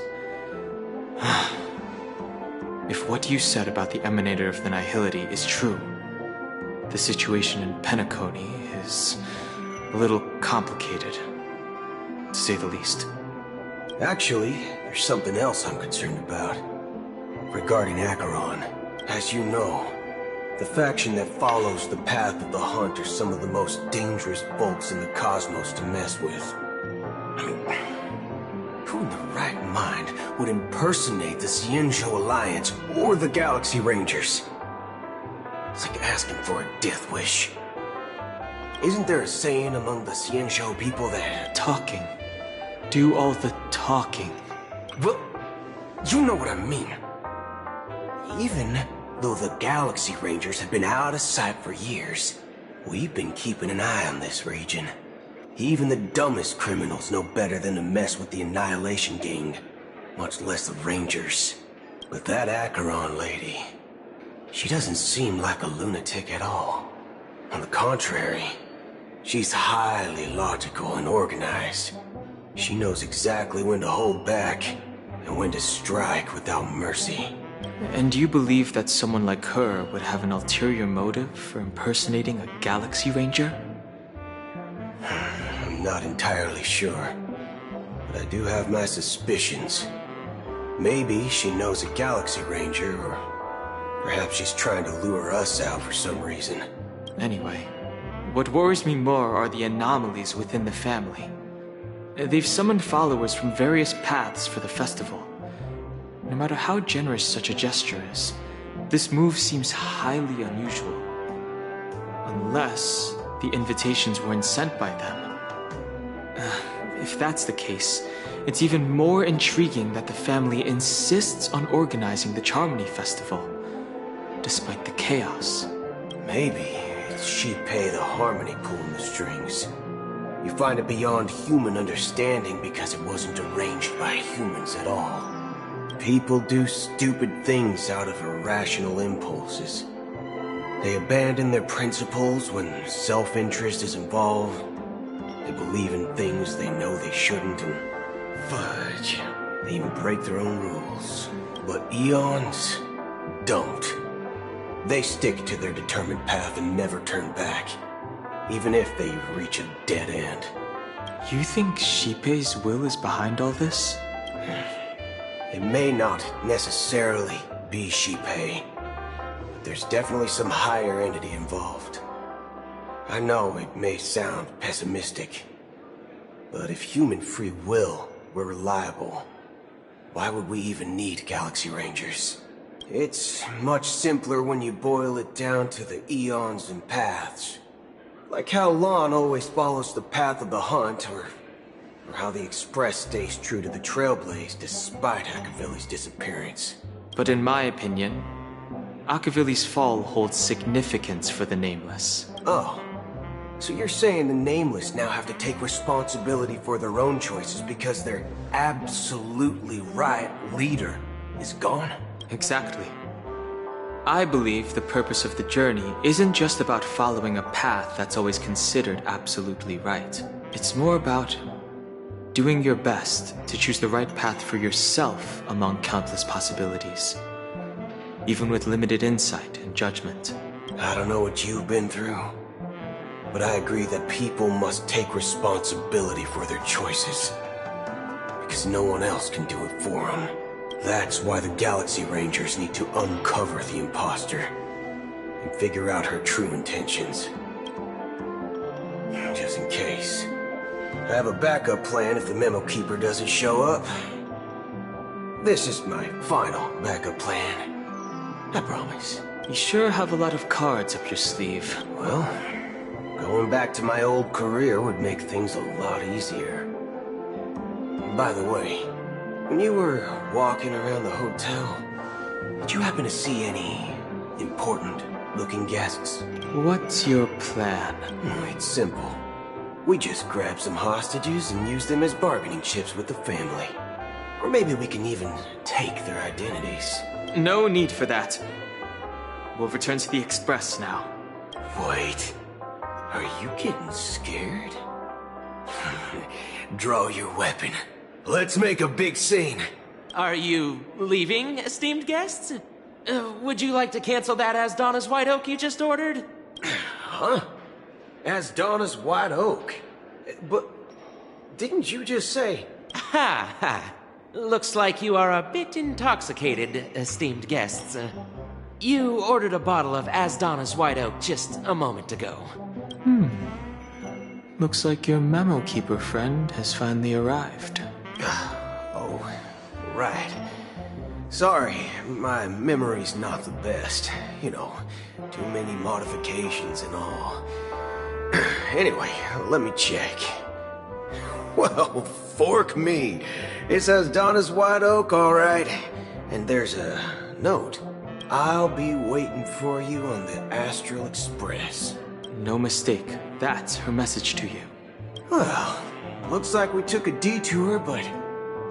If what you said about the Emanator of the Nihility is true, the situation in Penacony is a little complicated, to say the least. Actually, there's something else I'm concerned about. Regarding Acheron. As you know, the faction that follows the path of the Hunt are some of the most dangerous bolts in the cosmos to mess with. I mean, who in the right mind would impersonate the Xianzhou Alliance or the Galaxy Rangers? It's like asking for a death wish. Isn't there a saying among the Xianzhou people that... Talking. Do all the talking. Well, you know what I mean. Even though the Galaxy Rangers have been out of sight for years, we've been keeping an eye on this region. Even the dumbest criminals know better than to mess with the Annihilation Gang, much less the Rangers. But that Acheron lady, she doesn't seem like a lunatic at all. On the contrary, she's highly logical and organized. She knows exactly when to hold back and when to strike without mercy. And do you believe that someone like her would have an ulterior motive for impersonating a Galaxy Ranger? I'm not entirely sure, but I do have my suspicions. Maybe she knows a Galaxy Ranger, or perhaps she's trying to lure us out for some reason. Anyway, what worries me more are the anomalies within the family. They've summoned followers from various paths for the festival. No matter how generous such a gesture is, this move seems highly unusual. Unless the invitations weren't sent by them. If that's the case, it's even more intriguing that the family insists on organizing the Charmony Festival, despite the chaos. Maybe it's Shipei the Harmony pulling the strings. You find it beyond human understanding because it wasn't arranged by humans at all. People do stupid things out of irrational impulses. They abandon their principles when self-interest is involved. They believe in things they know they shouldn't, and fudge. They even break their own rules. But Eons don't. They stick to their determined path and never turn back, even if they reach a dead end. You think Shipei's will is behind all this? It may not necessarily be Shipei, but there's definitely some higher entity involved. I know it may sound pessimistic, but if human free will were reliable, why would we even need Galaxy Rangers? It's much simpler when you boil it down to the eons and paths. Like how Lon always follows the path of the hunt, or how the Express stays true to the Trailblaze despite Akavili's disappearance. But in my opinion, Akavili's fall holds significance for the Nameless. Oh. So you're saying the Nameless now have to take responsibility for their own choices because their absolutely right leader is gone? Exactly. I believe the purpose of the journey isn't just about following a path that's always considered absolutely right. It's more about doing your best to choose the right path for yourself among countless possibilities, even with limited insight and judgment. I don't know what you've been through, but I agree that people must take responsibility for their choices, because no one else can do it for them. That's why the Galaxy Rangers need to uncover the imposter and figure out her true intentions. Just in case. I have a backup plan if the Memo Keeper doesn't show up. This is my final backup plan. I promise. You sure have a lot of cards up your sleeve. Well, going back to my old career would make things a lot easier. By the way, when you were walking around the hotel, did you happen to see any important-looking guests? What's your plan? It's simple. We just grab some hostages and use them as bargaining chips with the family. Or maybe we can even take their identities. No need for that. We'll return to the Express now. Wait. Are you getting scared? Draw your weapon. Let's make a big scene. Are you leaving, esteemed guests? Would you like to cancel that As Donna's White Oak you just ordered? Huh? As Donna's White Oak? But didn't you just say... Ha ha. Looks like you are a bit intoxicated, esteemed guests. You ordered a bottle of As Donna's White Oak just a moment ago. Looks like your Memo Keeper friend has finally arrived. Oh, right. Sorry, my memory's not the best. You know, too many modifications and all. Anyway, let me check. Well, fork me. It says Donna's White Oak, all right. And there's a note. I'll be waiting for you on the Astral Express. No mistake. That's her message to you. Well, looks like we took a detour, but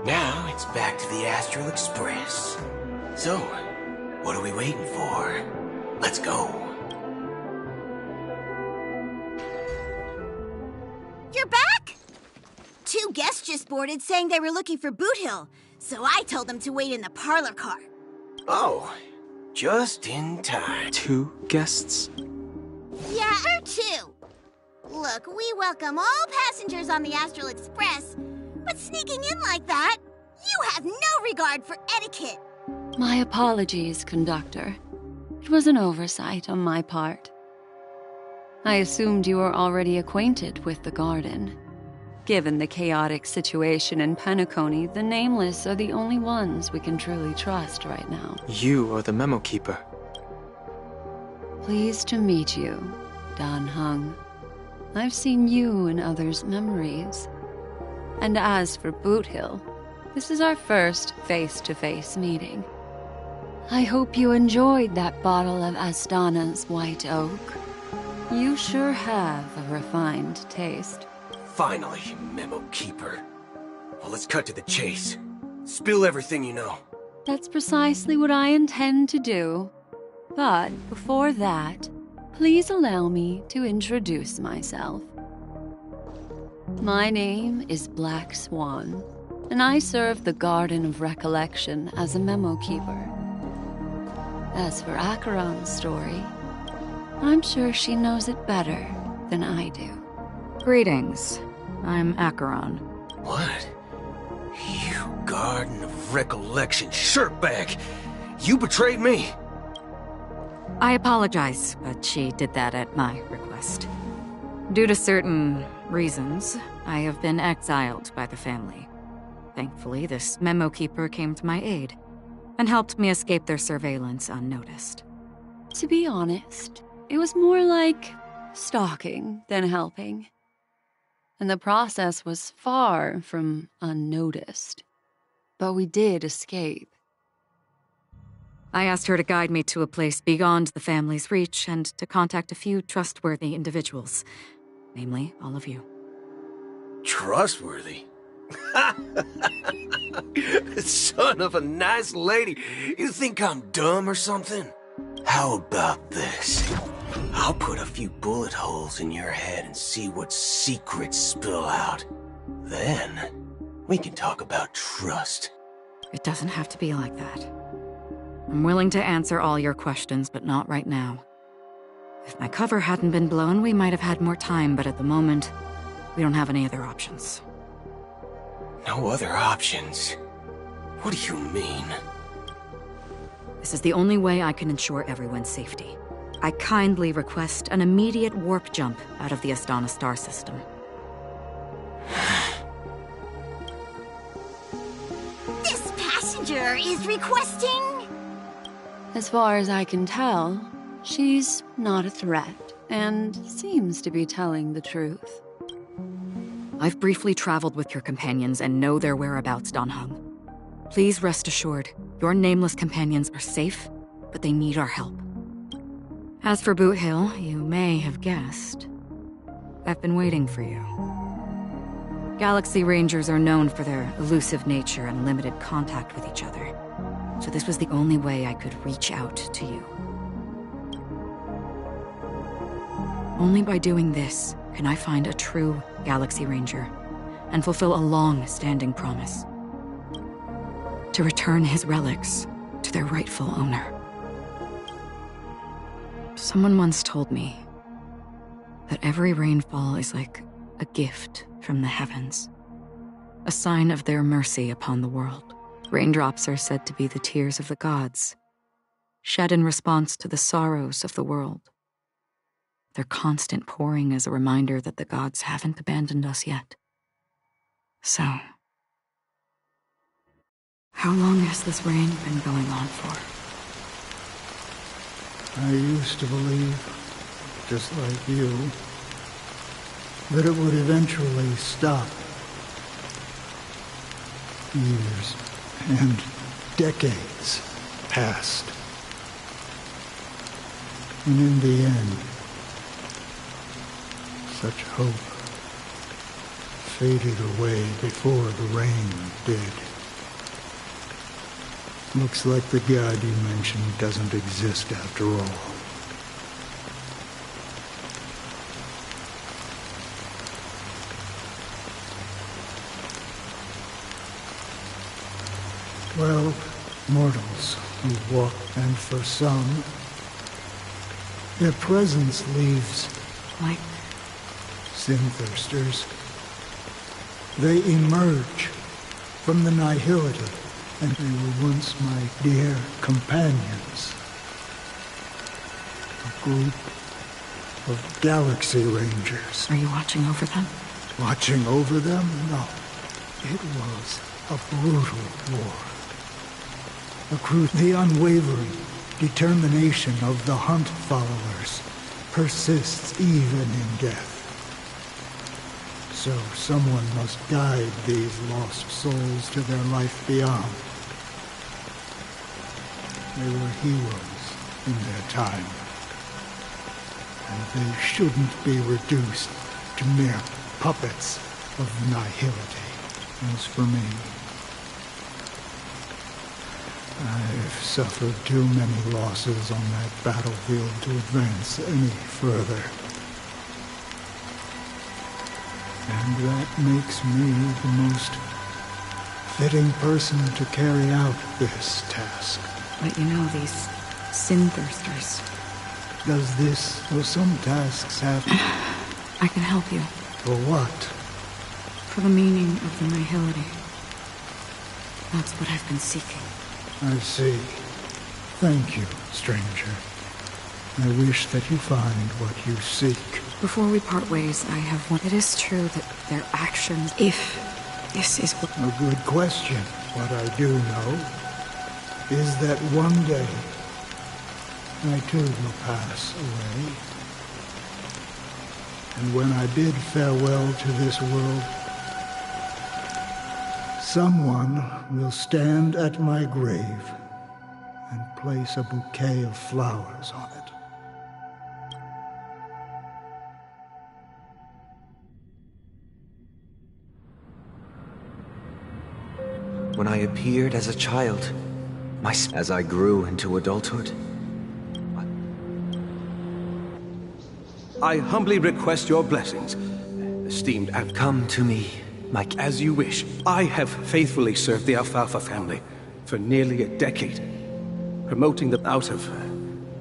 now it's back to the Astral Express. So, what are we waiting for? Let's go. You're back? 2 guests just boarded saying they were looking for Boot Hill, so I told them to wait in the parlor car. Oh, just in time. 2 guests? Yeah, or 2. Look, we welcome all passengers on the Astral Express, but sneaking in like that, you have no regard for etiquette. My apologies, conductor. It was an oversight on my part. I assumed you were already acquainted with the garden. Given the chaotic situation in Penacony, the Nameless are the only ones we can truly trust right now. You are the memo keeper. Pleased to meet you, Dan Hung. I've seen you in others' memories. And as for Boot Hill, this is our first face-to-face meeting. I hope you enjoyed that bottle of Astana's White Oak. You sure have a refined taste. Finally, Memo Keeper. Well, let's cut to the chase. Spill everything you know. That's precisely what I intend to do. But before that, please allow me to introduce myself. My name is Black Swan, and I serve the Garden of Recollection as a memo keeper. As for Acheron's story, I'm sure she knows it better than I do. Greetings. I'm Acheron. What? You Garden of Recollection shirtbag! You betrayed me! I apologize, but she did that at my request. Due to certain reasons, I have been exiled by the family. Thankfully, this memo keeper came to my aid and helped me escape their surveillance unnoticed. To be honest, it was more like stalking than helping. And the process was far from unnoticed. But we did escape. I asked her to guide me to a place beyond the family's reach and to contact a few trustworthy individuals. Namely, all of you. Trustworthy? Son of a nice lady. You think I'm dumb or something? How about this? I'll put a few bullet holes in your head and see what secrets spill out. Then, we can talk about trust. It doesn't have to be like that. I'm willing to answer all your questions, but not right now. If my cover hadn't been blown, we might have had more time, but at the moment, we don't have any other options. No other options? What do you mean? This is the only way I can ensure everyone's safety. I kindly request an immediate warp jump out of the Astana star system. This passenger is requesting... As far as I can tell, she's not a threat and seems to be telling the truth. I've briefly traveled with your companions and know their whereabouts, Dan Hung. Please rest assured, your nameless companions are safe, but they need our help. As for Boot Hill, you may have guessed. I've been waiting for you. Galaxy Rangers are known for their elusive nature and limited contact with each other. So this was the only way I could reach out to you. Only by doing this can I find a true Galaxy Ranger and fulfill a long-standing promise. To return his relics to their rightful owner. Someone once told me that every rainfall is like a gift from the heavens, a sign of their mercy upon the world. Raindrops are said to be the tears of the gods, shed in response to the sorrows of the world. Their constant pouring is a reminder that the gods haven't abandoned us yet. So, how long has this rain been going on for? I used to believe, just like you, that it would eventually stop. Years and decades passed. And in the end, such hope faded away before the rain did. Looks like the god you mentioned doesn't exist after all. Well, mortals who walk, and for some, their presence leaves like sin-thirsters. They emerge from the nihility, and they were once my dear companions. A group of Galaxy Rangers. Are you watching over them? Watching over them? No. It was a brutal war. The unwavering determination of the Hunt followers persists even in death. So someone must guide these lost souls to their life beyond. They were heroes in their time, and they shouldn't be reduced to mere puppets of nihility. As for me, I've suffered too many losses on that battlefield to advance any further. And that makes me the most fitting person to carry out this task. But you know, these sin-thirsters. Does this or some tasks have... I can help you. For what? For the meaning of the nihility. That's what I've been seeking. I see. Thank you, stranger. I wish that you find what you seek. Before we part ways, I have one. It is true that their actions, if this is what... A good question. What I do know is that one day I too will pass away. And when I bid farewell to this world, someone will stand at my grave and place a bouquet of flowers on it. When I appeared as a child, as I grew into adulthood, I humbly request your blessings, esteemed come to me, as you wish. I have faithfully served the Alfalfa family for nearly a decade, promoting them out of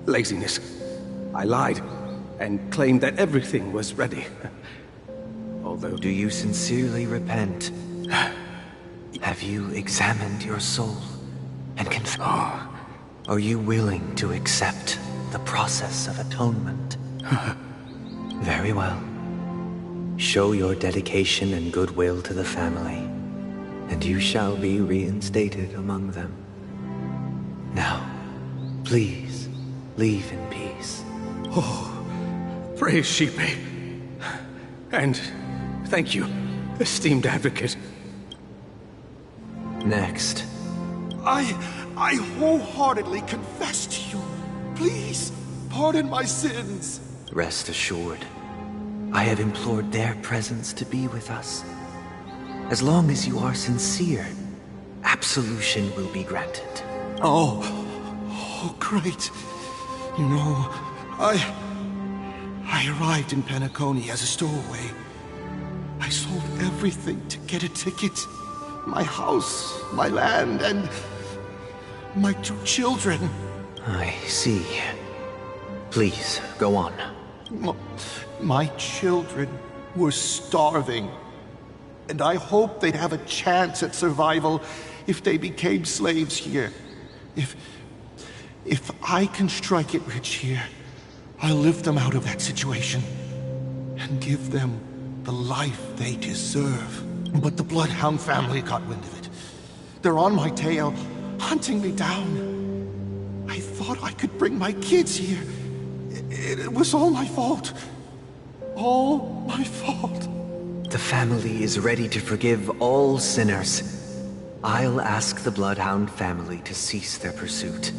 laziness. I lied and claimed that everything was ready. Although... Do you sincerely repent? Have you examined your soul and confessed? Are you willing to accept the process of atonement? Very well. Show your dedication and goodwill to the family, and you shall be reinstated among them. Now, please, leave in peace. Oh, praise Sheepy. And thank you, esteemed advocate. Next. I wholeheartedly confess to you. Please, pardon my sins. Rest assured, I have implored their presence to be with us. As long as you are sincere, absolution will be granted. Oh, great. You know, I arrived in Penacony as a stowaway. I sold everything to get a ticket. My house, my land, and my 2 children. I see. Please, go on. My children were starving, and I hoped they'd have a chance at survival if they became slaves here. If I can strike it rich here, I'll lift them out of that situation and give them the life they deserve. But the Bloodhound family got wind of it. They're on my tail, hunting me down. I thought I could bring my kids here. It was all my fault. all my fault. The family is ready to forgive all sinners. I'll ask the Bloodhound family to cease their pursuit.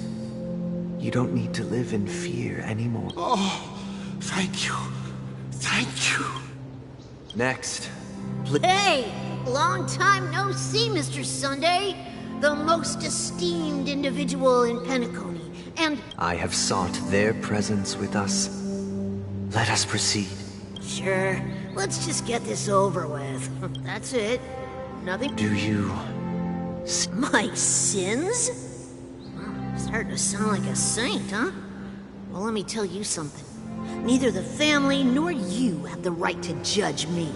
You don't need to live in fear anymore. Oh, thank you. Thank you. Next. Hey! Long time no see, Mr. Sunday. The most esteemed individual in Penacony. And I have sought their presence with us. Let us proceed. sure, let's just get this over with. That's it. Nothing. Do you... My sins? Well, starting to sound like a saint, huh? Well, let me tell you something. Neither the family nor you have the right to judge me.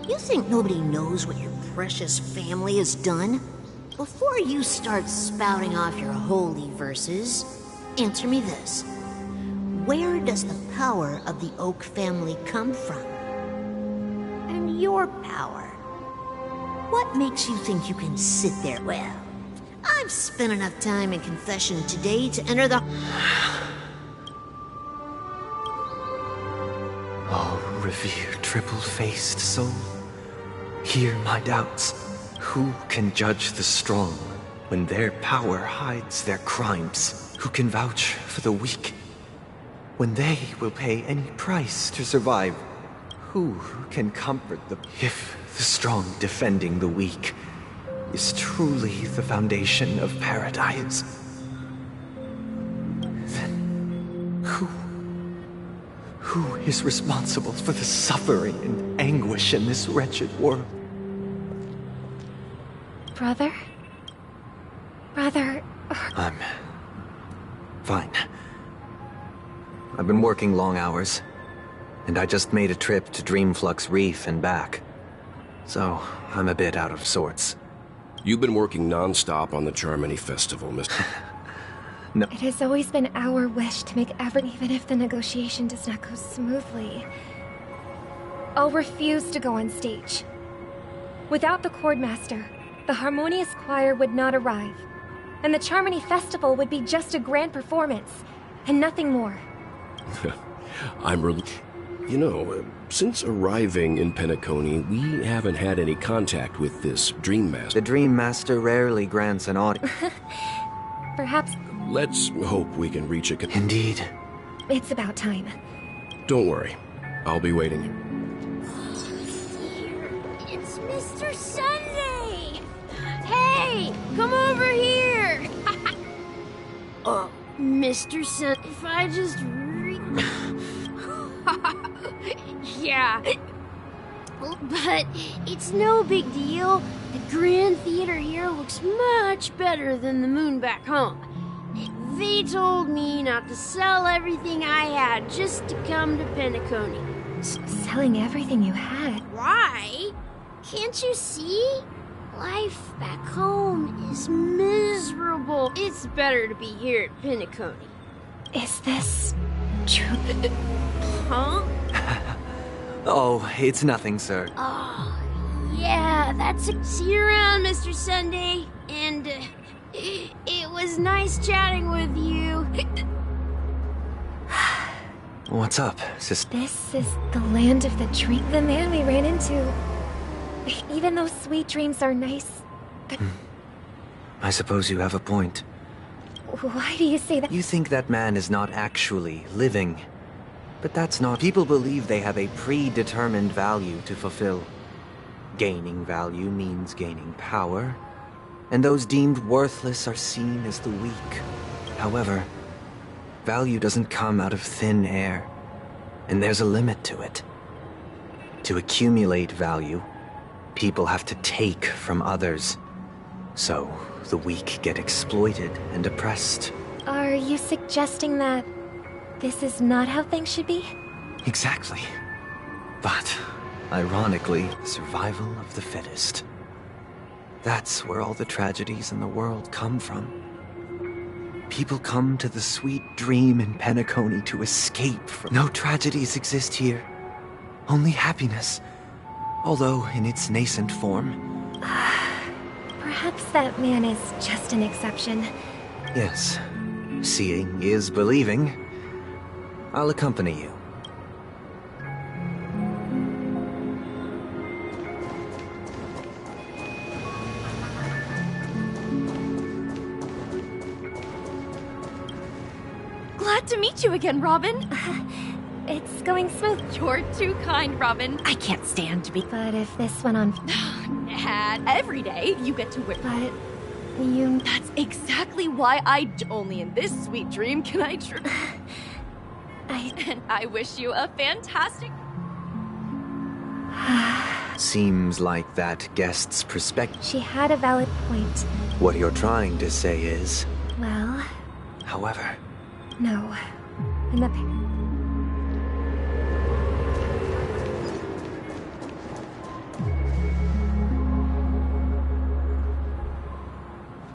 You think nobody knows what your precious family has done? Before you start spouting off your holy verses, answer me this. Where does the power of the Oak family come from? And your power? What makes you think you can sit there? Well, I've spent enough time in confession today to enter the... Oh, revered triple-faced soul, hear my doubts. Who can judge the strong when their power hides their crimes? Who can vouch for the weak when they will pay any price to survive? Who can comfort the... If the strong defending the weak is truly the foundation of paradise, then who is responsible for the suffering and anguish in this wretched world? Brother? Brother... I'm... fine. I've been working long hours, and I just made a trip to Dreamflux Reef and back. So, I'm a bit out of sorts. You've been working non-stop on the Charmony Festival, Mr. No. It has always been our wish to make even if the negotiation does not go smoothly. I'll refuse to go on stage. Without the Chordmaster, the Harmonious Choir would not arrive, and the Charmony Festival would be just a grand performance, and nothing more. You know, since arriving in Penacony, we haven't had any contact with this Dream Master. The Dream Master rarely grants an audience. Perhaps... Let's hope we can reach a... Indeed. It's about time. Don't worry. I'll be waiting here. It's Mr. Sunday! Hey, come over here! Mr. Sun... If I just... Yeah. But it's no big deal. The Grand Theater here looks much better than the moon back home. They told me not to sell everything I had just to come to Penacony. Selling everything you had? Why? Can't you see? Life back home is miserable. It's better to be here at Penacony. Is this true? Huh? Oh, it's nothing, sir. Oh, yeah, that's it. See you around, Mr. Sunday. And it was nice chatting with you. What's up, sister? This is the land of the dream. The man we ran into. Even though sweet dreams are nice... I suppose you have a point. Why do you say that? You think that man is not actually living. But that's not... People believe they have a predetermined value to fulfill. Gaining value means gaining power, and those deemed worthless are seen as the weak. However, value doesn't come out of thin air, and there's a limit to it. To accumulate value, people have to take from others. So, the weak get exploited and oppressed. Are you suggesting that this is not how things should be? Exactly. But, ironically, survival of the fittest. That's where all the tragedies in the world come from. People come to the sweet dream in Penacony to escape from... No tragedies exist here. Only happiness. Although in its nascent form. Perhaps that man is just an exception. Yes. Seeing is believing. I'll accompany you. Glad to meet you again, Robin. It's going smooth. You're too kind, Robin. I can't stand to be... But if this went on... Nah, every day you get to wear... But you... That's exactly why only in this sweet dream can I... And I wish you a fantastic... Seems like that guest's perspective. She had a valid point. What you're trying to say is... Well... However... No. In the